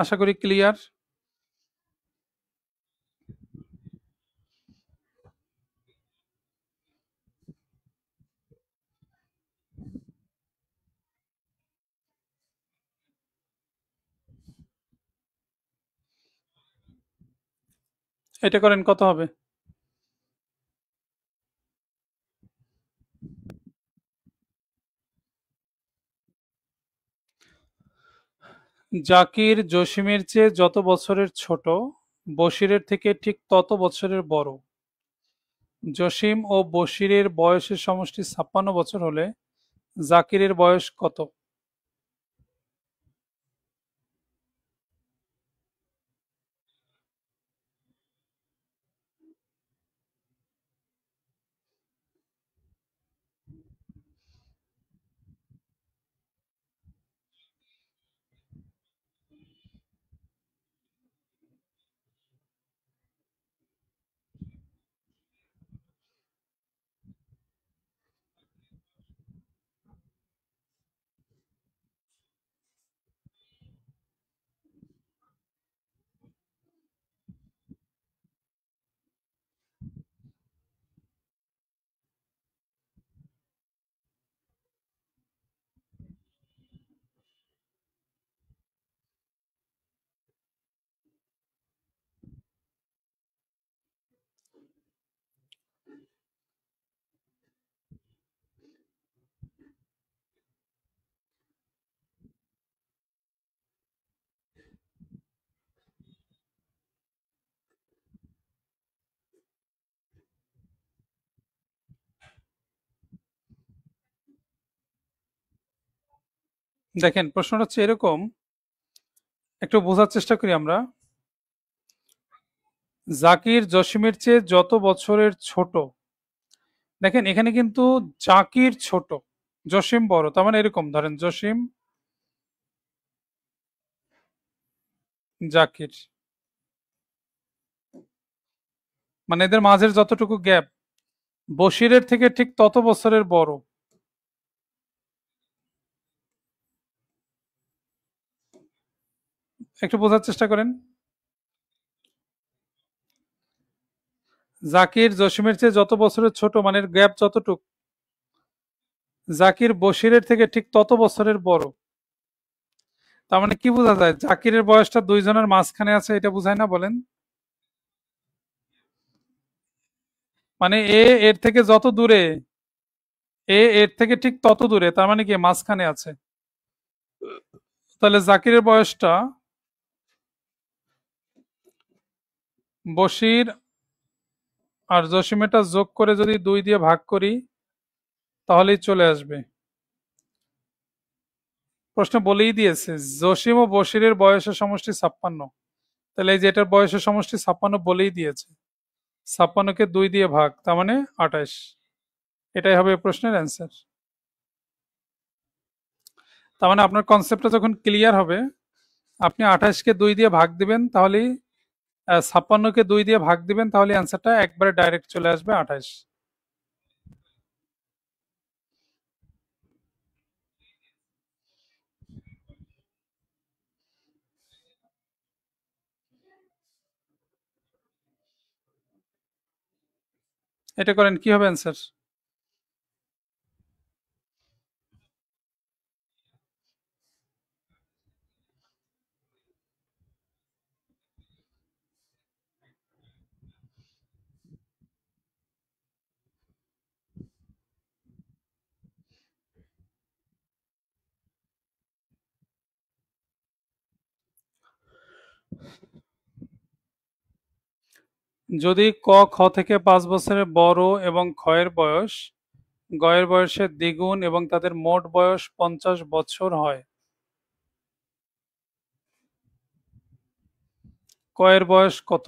আশা করি ক্লিয়ার। এটা করেন, কত হবে? জাকির জসিমের চেয়ে যত বছরের ছোট, বশিরের থেকে ঠিক তত বছরের বড়। জসিম ও বশিরের বয়সের সমষ্টি 56 বছর হলে জাকিরের বয়স কত? দেখেন প্রশ্নটা হচ্ছে এরকম, একটু বোঝার চেষ্টা করি আমরা। জাকির জসিমের চেয়ে যত বছরের ছোট, দেখেন এখানে কিন্তু জাকির ছোট, জসিম বড়, তার মানে এরকম ধরেন জসিম জাকির, মানে এদের মাঝের যতটুকু গ্যাপ বশিরের থেকে ঠিক তত বছরের বড়। একটু বোঝার চেষ্টা করেন। জাকির জসিমের চেয়ে যত বছরের ছোট মানে গ্যাপ যতটুক, জাকির বশিরের থেকে ঠিক তত বছরের বড়। তার মানে কি বোঝা যায়, জাকিরের বয়সটা দুইজনের মাঝখানে আছে, এটা বোঝায় না বলেন? মানে এর থেকে যত দূরে, এর থেকে ঠিক তত দূরে, তার মানে কি মাঝখানে আছে। তাহলে জাকিরের বয়সটা বশির আর জসিমেরটা যোগ করে যদি 2 দিয়ে ভাগ করি তাহলেই চলে আসবে। প্রশ্ন বলেই দিয়েছে জসিম ও বশিরের বয়সের সমষ্টি 56। তাহলে এই যে এটার বয়সের সমষ্টি 56 বলেই দিয়েছে, 56কে 2 দিয়ে ভাগ, তার মানে 28। এটাই হবে প্রশ্নের অ্যান্সার। তার মানে আপনার কনসেপ্টটা যখন ক্লিয়ার হবে, আপনি 28কে 2 দিয়ে ভাগ দিবেন তাহলেই, 56কে 2 দিয়ে ভাগ দিবেন তাহলে অ্যান্সারটা একবারে ডাইরেক্ট চলে আসবে 28। এটা করেন, কি হবে অ্যান্সার? যদি ক খ থেকে 5 বছরের বড় এবং খয়ের বয়স গয়ের বয়সের দ্বিগুণ এবং তাদের মোট বয়স 50 বছর হয়, কয়ের বয়স কত?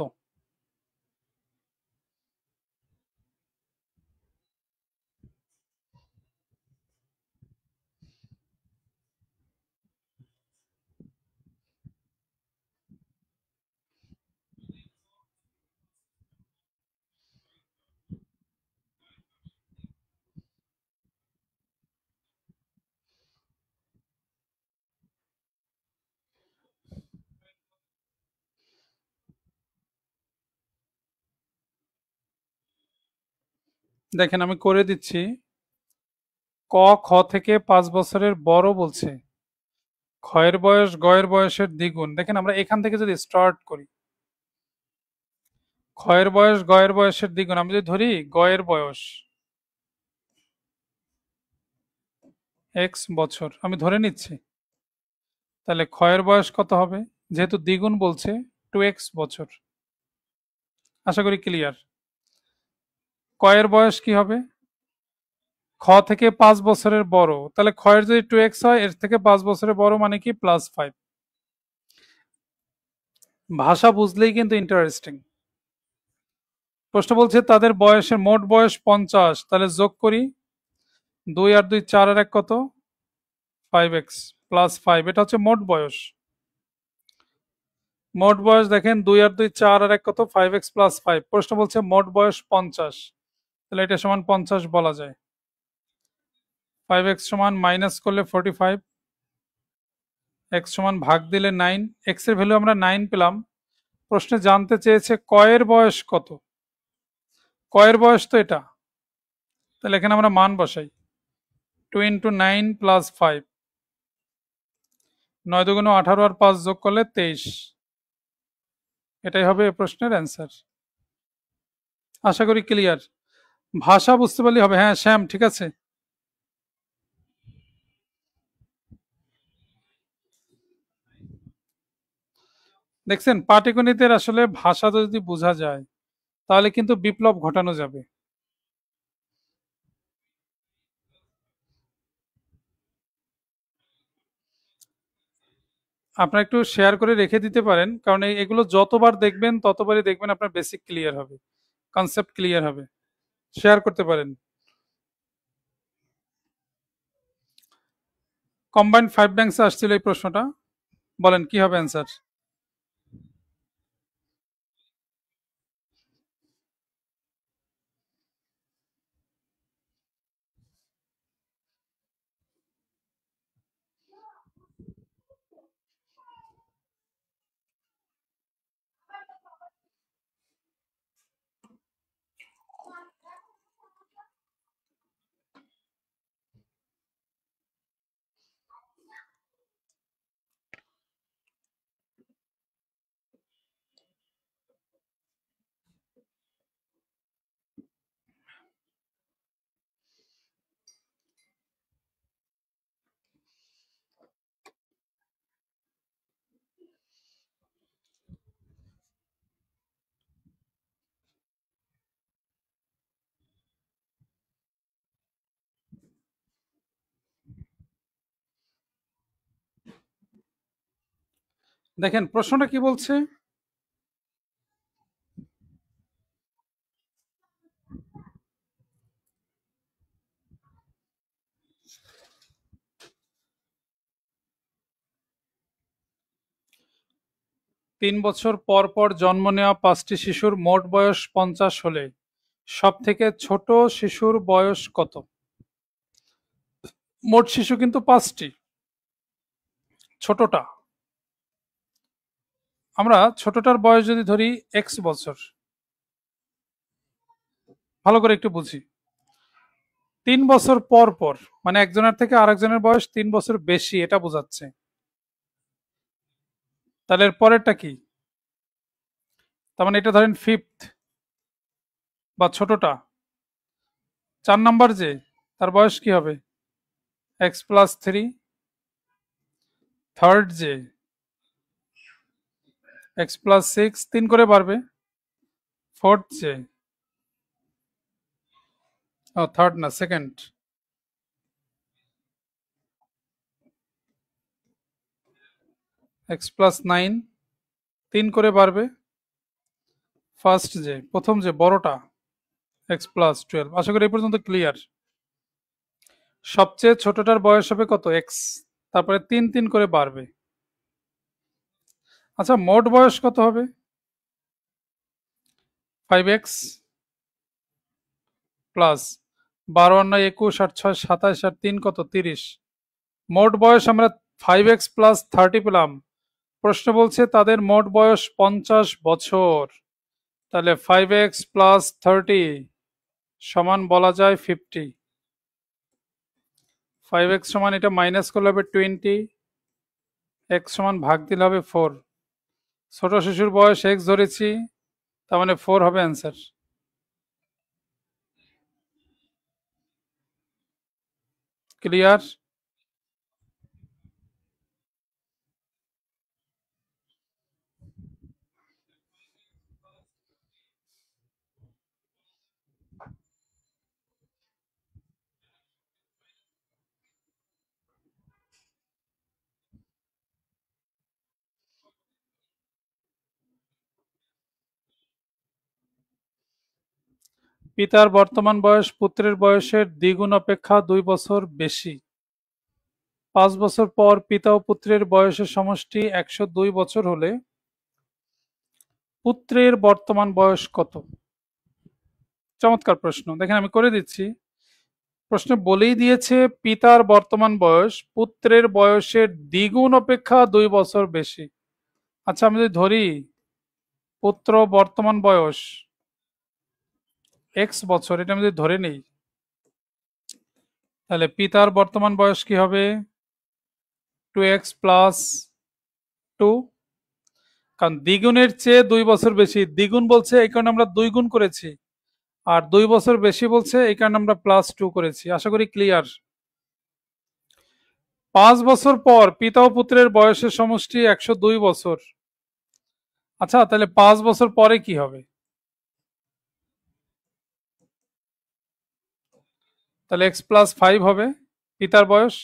দেখেন আমি করে দিচ্ছি। ক খ থেকে 5 বছরের বড় বলছে, ক্ষয়ের বয়স গয়ের বয়সের দ্বিগুণ। দেখেন আমরা এখান থেকে যদি স্টার্ট করি, ক্ষয়ের বয়স গয়ের বয়সের দ্বিগুণ, আমি যদি ধরি গয়ের বয়স x বছর, আমি ধরে নিচ্ছি, তাহলে ক্ষয়ের বয়স কত হবে? যেহেতু দ্বিগুণ বলছে, 2x বছর। আশা করি ক্লিয়ার। কয়ের বয়স কি হবে? খ থেকে 5 বছরের বড়, তাহলে ক্ষয়ের যদি 2x হয়, এর থেকে 5 বছরের বড় মানে কি +5। ভাষা বুঝলেই কিন্তু ইন্টারেস্টিং। প্রশ্ন বলছে তাদের বয়সের মোট বয়স 50, তাহলে যোগ করি, 2 আর 2 4 আর 1 কত, 5x +5, এটা হচ্ছে মোট বয়স। মোট বয়স দেখেন 2 আর 2 4 আর 1 কত, 5x +5। প্রশ্ন বলছে মোট বয়স 50, তাহলে এটা সমান 50 বলা যায়। 5x সমান মাইনাস করলে 45, x সমান ভাগ দিলে 9, x এর ভ্যালু আমরা 9 পেলাম। প্রশ্নে জানতে চেয়েছে কয়ের বয়স কত, কয়ের বয়স তো এটা, তাহলে এখানে আমরা মান বসাই, 2 × 9 + 5, 9 2 18 আর 5 যোগ করলে 23। এটাই হবে এই প্রশ্নের অ্যান্সার। আশা করি ক্লিয়ার। ভাষা বুঝতে পারলে হবে। হ্যাঁ শ্যাম, ঠিক আছে। দেখছেন পাটিগণিতের আসলে ভাষা যদি বোঝা যায় তাহলে কিন্তু বিপ্লব ঘটানো যাবে। আপনারা একটু শেয়ার করে রেখে দিতে পারেন, কারণ এগুলো যতবার দেখবেন ততবারই দেখবেন আপনার বেসিক ক্লিয়ার হবে, কনসেপ্ট ক্লিয়ার হবে। শেয়ার করতে পারেন। কম্বাইন্ড ফাইভ ব্যাংকস আসছিল এই প্রশ্নটা, বলেন কি হবে অ্যান্সার। দেখেন প্রশ্নটা কি বলছে। 3 বছর পর পর জন্ম নেওয়া 5টি শিশুর মোট বয়স 50 হলে সব থেকে ছোট শিশুর বয়স কত? মোট শিশু কিন্তু 5টি, ছোটটা, আমরা ছোটটার বয়স যদি ধরি x বছর, ভালো করে একটু বুঝি। 3 বছর পর পর মানে একজনের থেকে আরেকজনের বয়স 3 বছর বেশি, এটা বোঝাচ্ছে। তাহলে এর পরেরটা কি? তার মানে এটা ধরেন ফিফথ বা ছোটটা, 4 নাম্বার যে, তার বয়স কি হবে? x+3। থার্ড যে x+6, 3 করে বাড়বে। ফোর্থ যে, ও থার্ড না সেকেন্ড, x+9, 3 করে বাড়বে। ফার্স্ট যে, প্রথম যে বড়টা, x+12। আশা করি এই পর্যন্ত ক্লিয়ার। সবচেয়ে ছোটটার বয়স হবে কত? এক্স, তারপরে 3 3 করে বাড়বে। আচ্ছা মোট বয়স কত হবে? 5x প্লাস 12 আর 9 21 আর 6 27 আর 3 কত? 30। মোট বয়স আমরা 5x+30 পেলাম। প্রশ্ন বলছে তাদের মোট বয়স 50 বছর। তাহলে 5x+30 সমান বলা যায় 50। 5x সমান এটা মাইনাস করলে হবে 20, x সমান ভাগ দিলে হবে 4। ছোট শিশুর বয়স x ধরেছি, তার মানে 4 হবে অ্যান্সার। ক্লিয়ার? পিতার বর্তমান বয়স পুত্রের বয়সের দ্বিগুণ অপেক্ষা 2 বছর বেশি। 5 বছর পর পিতা ও পুত্রের বয়সের সমষ্টি 102 বছর হলে পুত্রের বর্তমান বয়স কত? চমৎকার প্রশ্ন, দেখেন আমি করে দিচ্ছি। প্রশ্নে বলেই দিয়েছে পিতার বর্তমান বয়স পুত্রের বয়সের দ্বিগুণ অপেক্ষা 2 বছর বেশি। আচ্ছা আমি যদি ধরি পুত্র বর্তমান বয়স x বছর, এটা আমি যদি ধরে নেই, তাহলে পিতার বর্তমান বয়স কি হবে? 2x+2। কারণ দ্বিগুণের চেয়ে 2 বছর বেশি, দ্বিগুণ বলছে এই কারণে আমরা 2 গুণ করেছি, আর 2 বছর বেশি বলছে এই কারণে আমরা +2 করেছি। আশা করি ক্লিয়ার। 5 বছর পর পিতা ও পুত্রের বয়সের সমষ্টি 102 বছর। আচ্ছা তাহলে 5 বছর পরে কি হবে? তাহলে x+5 হবে পিতার বয়স।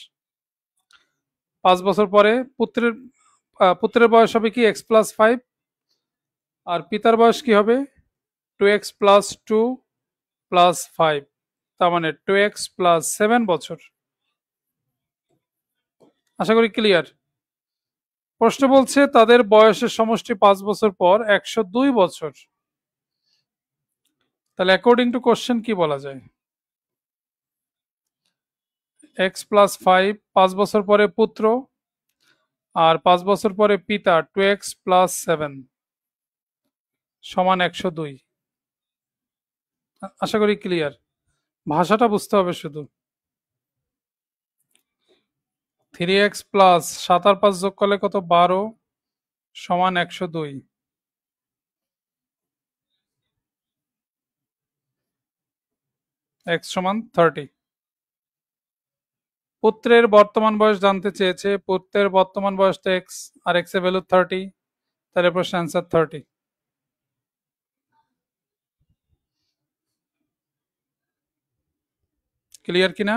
5 বছর পরে পুত্রের, পুত্রের বয়স হবে কি x+5, আর পিতার বয়স কি হবে 2x+2+5, তার মানে 2x+7 বছর। আশা করি ক্লিয়ার। প্রশ্ন বলছে তাদের বয়সের সমষ্টি 5 বছর পর 102 বছর। তাহলে অ্যাকর্ডিং টু কোশ্চেন কি বলা যায়? x+5 5 বছর পরে পুত্র, আর 5 বছর পরে পিতা 2x+7 সমান 102। আশা করি ক্লিয়ার। ভাষাটা বুঝতে হবে শুধু। 3x+ 7 আর 5 যোগ করলে কত? 12 সমান 102। x সমান 30। পুত্রের বর্তমান বয়স জানতে চেয়েছে। পুত্রের বর্তমান বয়স তো x, আর x এর ভ্যালু 30, তাহলে প্রশ্ন অ্যান্সার 30। ক্লিয়ার কিনা?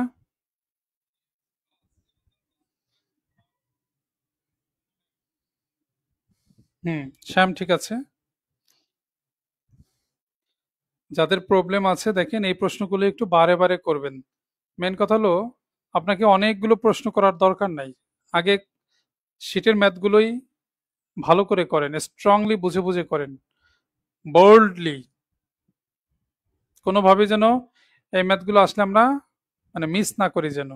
শ্যাম ঠিক আছে। যাদের প্রবলেম আছে দেখেন এই প্রশ্নগুলো একটু বারে বারে করবেন। মেন কথা হলো আপনাকে অনেকগুলো প্রশ্ন করার দরকার নাই। আগে শীটের ম্যাথগুলোই ভালো করে করেন, স্ট্রংলি বুঝে বুঝে করেন, বোল্ডলি। কোনোভাবে যেন এই ম্যাথগুলো আসলে আমরা মানে মিস না করি যেন।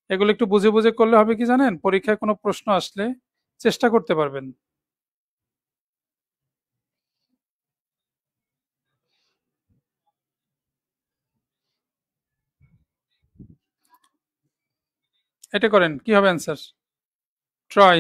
এগুলো একটু বুঝে বুঝে করলে হবে কি জানেন, পরীক্ষায় কোনো প্রশ্ন আসলে চেষ্টা করতে পারবেন। এটা করেন, কি হবে অ্যান্সার? ট্রাই।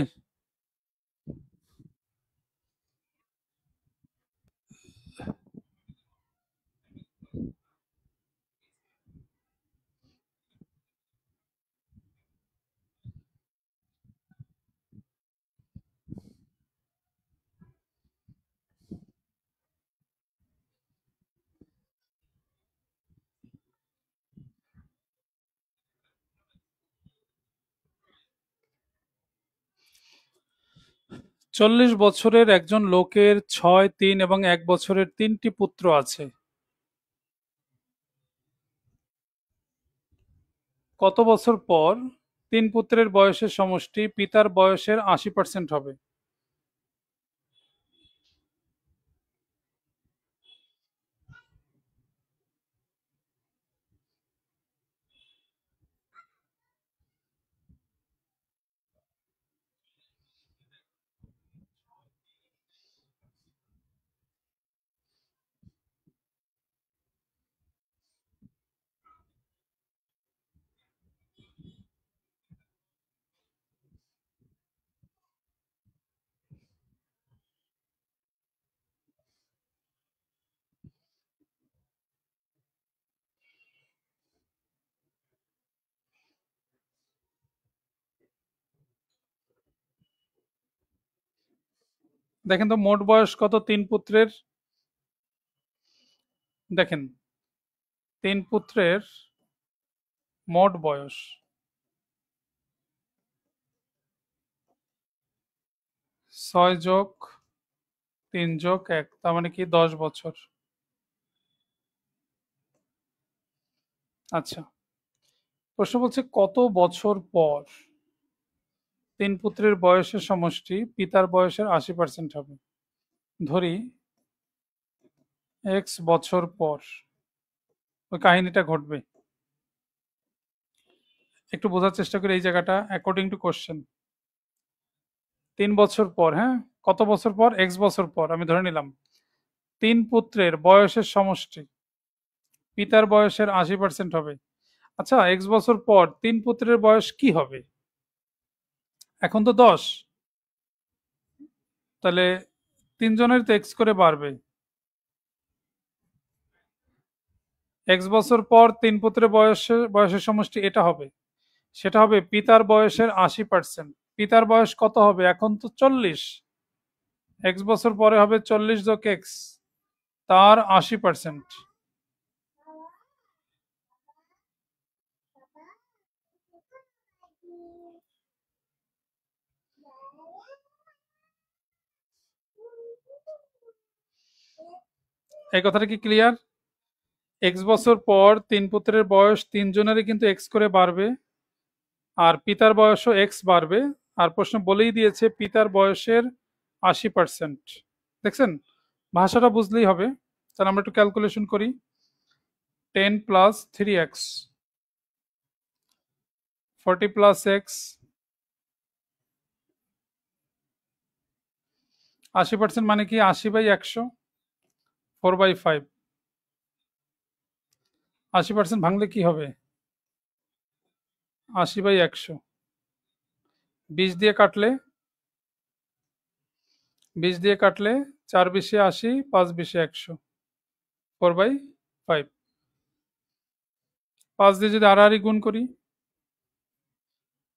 40 বছরের একজন লোকের 6, 3 এবং 1 বছরের 3টি পুত্র আছে। কত বছর পর 3 পুত্রের বয়সের সমষ্টি পিতার বয়সের 80% হবে? দেখেন তো মোট বয়স কত 3 পুত্রের। দেখেন 3 পুত্রের মোট বয়স 6+3+1, তার মানে কি 10 বছর। আচ্ছা, প্রশ্ন বলছে কত বছর পর 3 পুত্রের বয়সের সমষ্টি পিতার বয়সের 80% হবে। ধরি x বছর পর ওই কাহিনীটা ঘটবে। একটু বোঝার চেষ্টা করি এই জায়গাটা অ্যাকর্ডিং টু কোশ্চেন। 3 বছর পর, হ্যাঁ, কত বছর পর? x বছর পর আমি ধরে নিলাম 3 পুত্রের বয়সের সমষ্টি পিতার বয়সের 80% হবে। আচ্ছা, x বছর পর 3 পুত্রের বয়স কি হবে? এখন তো 10, তাহলে 3জনের তো x করে বাড়বে। x বছর পর 3 পুত্রের বয়সের সমষ্টি এটা হবে, সেটা হবে পিতার বয়সের 80%। পিতার বয়স কত হবে? এখন তো 40, x বছর পরে হবে 40+x, তার 80%। এই কথাটা কি ক্লিয়ার? এক্স বছর পর 3 পুত্রের বয়স 3 জনেরই কিন্তু এক্স করে বাড়বে, আর পিতার বয়সও এক্স বাড়বে। আর প্রশ্ন বলেই দিয়েছে পিতার বয়সের 80%। দেখছেন, ভাষাটা বুঝলেই হবে। তাহলে আমরা একটু ক্যালকুলেশন করি। 10 প্লাস 3x, 40 প্লাস এক্স, 80% মানে কি 80/100, 4/5। 80% ভাঙলে কি হবে? 80/100। 20 দিয়ে কাটলে 4 20 80, 5 20 100, 4/5। 5 দিয়ে যদি আড়াআড়ি গুণ করি,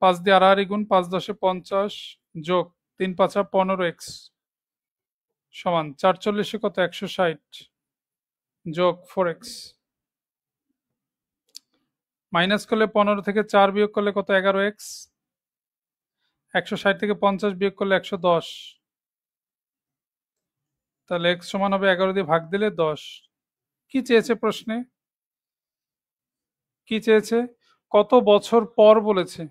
5 দিয়ে আড়াআড়ি গুণ, 5 10 50 যোগ 3 5 15x সমান 4 40 কত 160 যোগ 4x, মাইনাস করলে 15 থেকে 4 বিয়োগ করলে কত 11x, 160 থেকে 50 বিয়োগ করলে 110, তাহলে x সমান হবে 11 দিয়ে ভাগ দিলে 10। কি চেয়েছে প্রশ্নে? কি চেয়েছে? কত বছর পর বলেছে।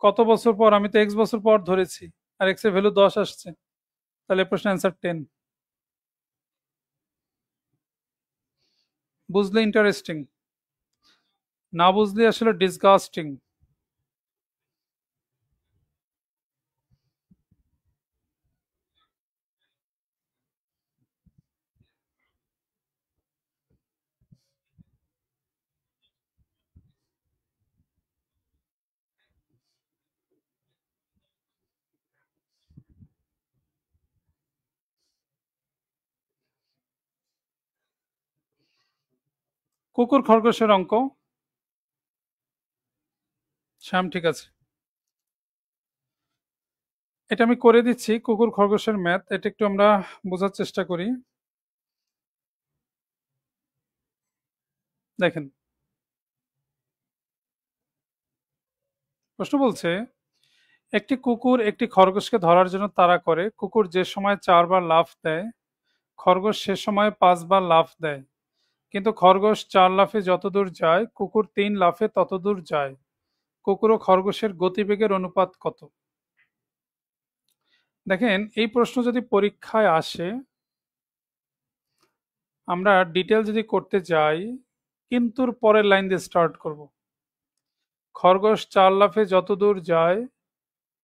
কত বছর পর? আমি তো x বছর পর ধরেছি, আর x এর ভ্যালু 10 আসছে, তাহলে প্রশ্ন অ্যান্সার 10। বুঝলে ইন্টারেস্টিং, না বুঝলে আসলে ডিসগাস্টিং। কুকুর খরগোশের অঙ্ক। শ্যাম ঠিক আছে, এটা আমি করে দিচ্ছি। কুকুর খরগোশের ম্যাথ, এটা একটু আমরা বোঝার চেষ্টা করি। দেখেন, প্রশ্ন বলছে একটি কুকুর একটি খরগোশকে ধরার জন্য তাড়া করে। কুকুর যে সময় 4 বার লাফ দেয়, খরগোশ সে সময় 5 বার লাফ দেয়, কিন্তু খরগোশ 4 লাফে যতদূর যায়, কুকুর 3 লাফে ততদূর যায়। কুকুর ও খরগোশের গতিবেগের অনুপাত কত? দেখেন, এই প্রশ্ন যদি পরীক্ষায় আসে, আমরা ডিটেল যদি করতে যাই, কিন্তুর পরের লাইন দিয়ে স্টার্ট করব। খরগোশ 4 লাফে যতদূর যায়,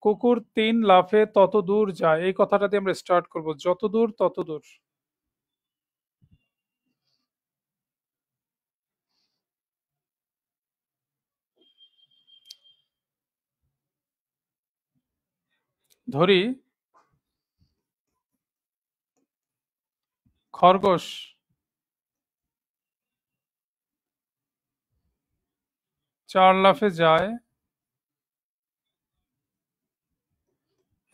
কুকুর 3 লাফে ততদূর যায়, এই কথাটা দিয়ে আমরা স্টার্ট করব, যতদূর ততদূর। ধরি খরগোশ 4 লাফে যায়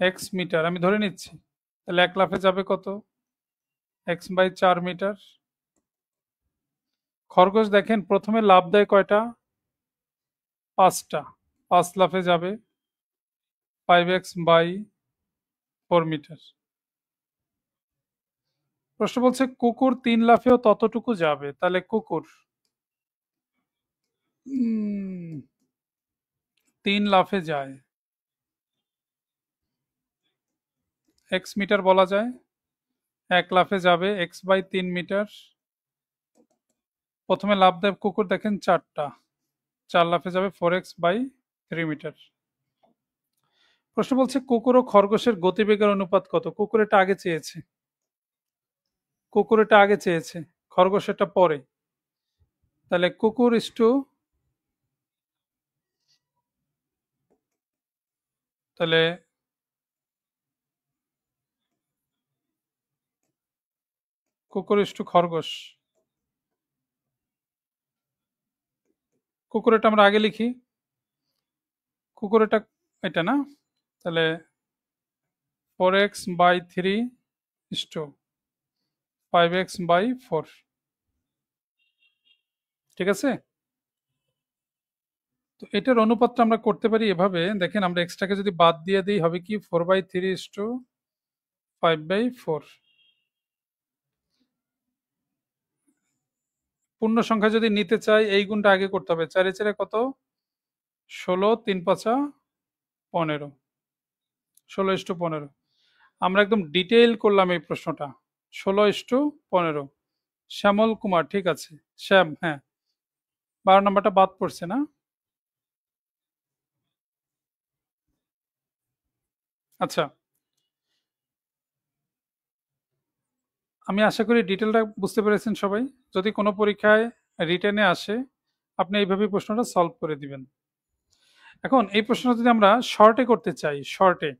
এক্স মিটার, আমি ধরে নিচ্ছি। তাহলে 1 লাফে যাবে কত? x/4 metre. খরগোশ দেখেন প্রথমে লাফ দেয় কয়টা? 5টা। 5 লাফে যাবে 5x/4 মিটার। প্রশ্ন বলছে কুকুর 3 লাফেও ততটুকু যাবে, তাহলে কুকুর 3 লাফে যায়, এক্স মিটার বলা যায়। 1 লাফে যাবে x/3 মিটার। প্রথমে লাফ দেয় কুকুর দেখেন 4টা, 4 লাফে যাবে 4x/3 মিটার। প্রশ্ন বলছে কুকুর ও খরগোশের গতিবেগের অনুপাত কত? কুকুর এটা আগে চেয়েছে, খরগোশ এটা পরে। তাহলে কুকুর ইস্টু, তাহলে কুকুর ইস্টু খরগোশ। কুকুর এটা আমরা আগে লিখি, কুকুর এটা, এটা না, তাহলে 4x/3 ইস্টু 5x/4। ঠিক আছে? তো এটার অনুপাতটা আমরা করতে পারি এভাবে। দেখেন, আমরা এক্সটাকে যদি বাদ দিয়ে দিই হবে কি 4/3 ইস্টু 5/4। পূর্ণ সংখ্যা যদি নিতে চাই এই গুণটা আগে করতে হবে। 4 4 কত? 16, 3 5 15, 16:15। আমরা একদম ডিটেইল করলাম এই প্রশ্নটা। 16:15। শ্যামল কুমার, ঠিক আছে। শ্যাম, হ্যাঁ। 12 নম্বরটা বাদ পড়ছে না? আচ্ছা, আমি আশা করি ডিটেলটা বুঝতে পেরেছেন সবাই। যদি কোনো পরীক্ষায় রিটেনে আসে আপনি এইভাবেই প্রশ্নটা সলভ করে দিবেন। এখন এই প্রশ্নটা যদি আমরা শর্টে করতে চাই, শর্টে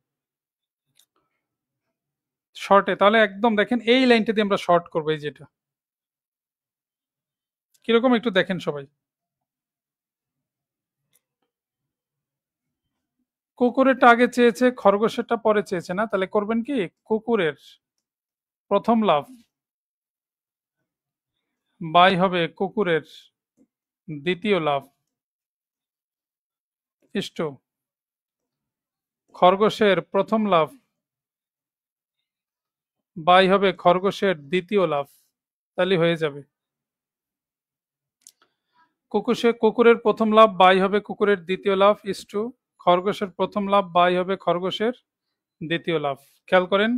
শর্টে তাহলে একদম দেখেন এই লাইনটা দিয়ে আমরা শর্ট করবো, এই যেটা কিরকম একটু দেখেন সবাই। কুকুরেরটা আগে চেয়েছে, খরগোশেরটা পরে চেয়েছে না, তাহলে করবেন কি, কুকুরের প্রথম লাভ বাই হবে কুকুরের দ্বিতীয় লাভ ইষ্ট খরগোশের প্রথম লাভ বাই হবে খরগোশের দ্বিতীয় লাভ। তাহলে হয়ে যাবে কুকুরের প্রথম লাভ বাই হবে কুকুরের দ্বিতীয় লাভ ইষ্ট খরগোশের প্রথম লাভ বাই হবে খরগোশের দ্বিতীয় লাভ। খেয়াল করেন,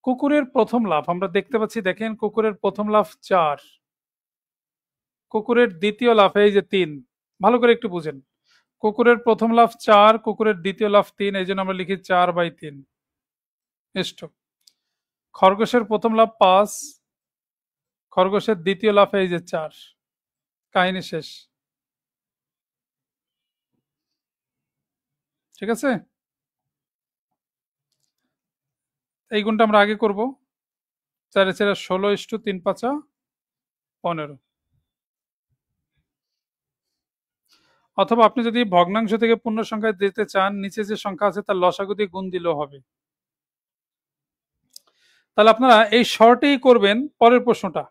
কুকুরের প্রথম লাভ আমরা দেখতে পাচ্ছি, দেখেন কুকুরের প্রথম লাভ 4, কুকুরের দ্বিতীয় লাভ এই যে 3। ভালো করে একটু বুঝেন, কুকুরের প্রথম লাভ 4, কুকুরের দ্বিতীয় লাভ 3, এই জন্য আমরা লিখি 4/3 ইষ্ট খরগোশের প্রথম লাভ 5, খরগোশের দ্বিতীয় লাভ এই যে 4। কাহিনী শেষ। ঠিক আছে, এই গুণটা আমরা আগে করব। 4 4 16 3 5 15। অথবা আপনি যদি ভগ্নাংশ থেকে পূর্ণ সংখ্যায় দিতে চান, নিচে যে সংখ্যা আছে তার লসাগু দিয়ে গুণ দিলেও হবে। তাহলে আপনারা এই শর্টেই করবেন পরের প্রশ্নটা।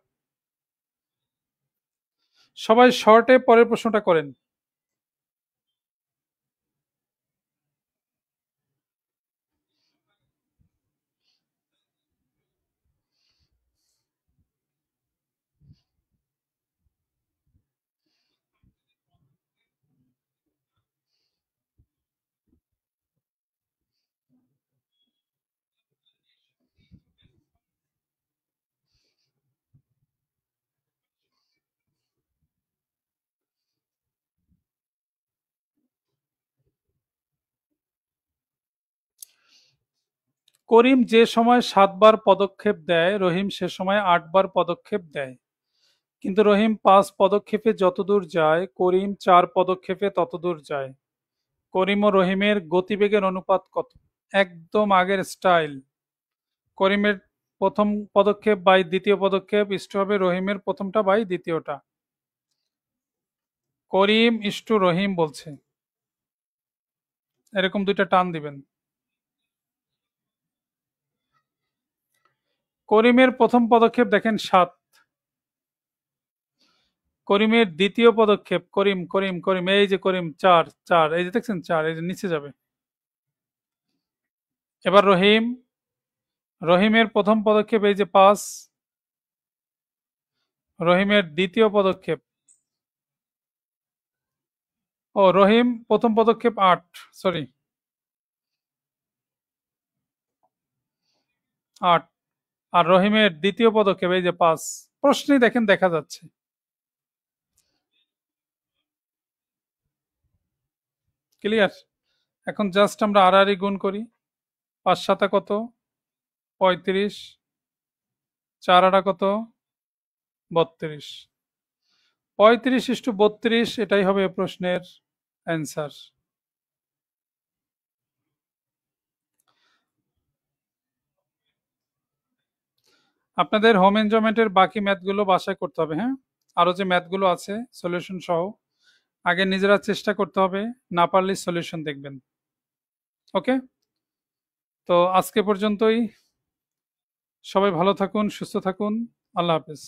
সবাই শর্টে পরের প্রশ্নটা করেন। করিম যে সময় 7 বার পদক্ষেপ দেয়, রহিম সে সময় 8 বার পদক্ষেপ দেয়। কিন্তু রহিম 5 পদক্ষেপে যতদূর যায়, করিম 4 পদক্ষেপে ততদূর যায়। করিম ও রহিমের গতিবেগের অনুপাত কত? একদম আগের স্টাইল। করিমের প্রথম পদক্ষেপ বাই দ্বিতীয় পদক্ষেপ ইষ্ট হবে রহিমের প্রথমটা বাই দ্বিতীয়টা। করিম ইষ্টু রহিম বলছে, এরকম দুইটা টান দিবেন। করিমের প্রথম পদক্ষেপ দেখেন 7, করিমের দ্বিতীয় পদক্ষেপ করিম করিম করিম এই যে করিম 4 4, এই যে দেখছেন 4, এই যে নিচে যাবে। এবার রহিম, রহিমের প্রথম পদক্ষেপ এই যে 5, রহিমের দ্বিতীয় পদক্ষেপ, ও রহিম প্রথম পদক্ষেপ 8, সরি 8, আর রহিমের দ্বিতীয় পদক্ষেপ এই যে 5। প্রশ্নেই দেখেন দেখা যাচ্ছে। ক্লিয়ার? এখন জাস্ট আমরা আড়াআড়ি গুণ করি। 5 7 কত? 35, 4 8 কত? 32। 35:32 এটাই হবে প্রশ্নের অ্যান্সার। আপনাদের হোম এনজয়মেন্টের বাকি ম্যাথগুলো বাসায় করতে হবে, হ্যাঁ। আরো যে ম্যাথগুলো আছে সলিউশন সহ আগে নিজেরা চেষ্টা করতে হবে, না পারলে সলিউশন দেখবেন। ওকে, তো আজকে পর্যন্তই। সবাই ভালো থাকুন, সুস্থ থাকুন। আল্লাহ হাফেজ।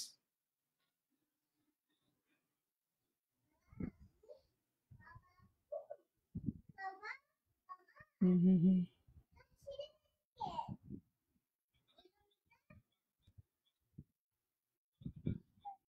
হুম হুম হুম।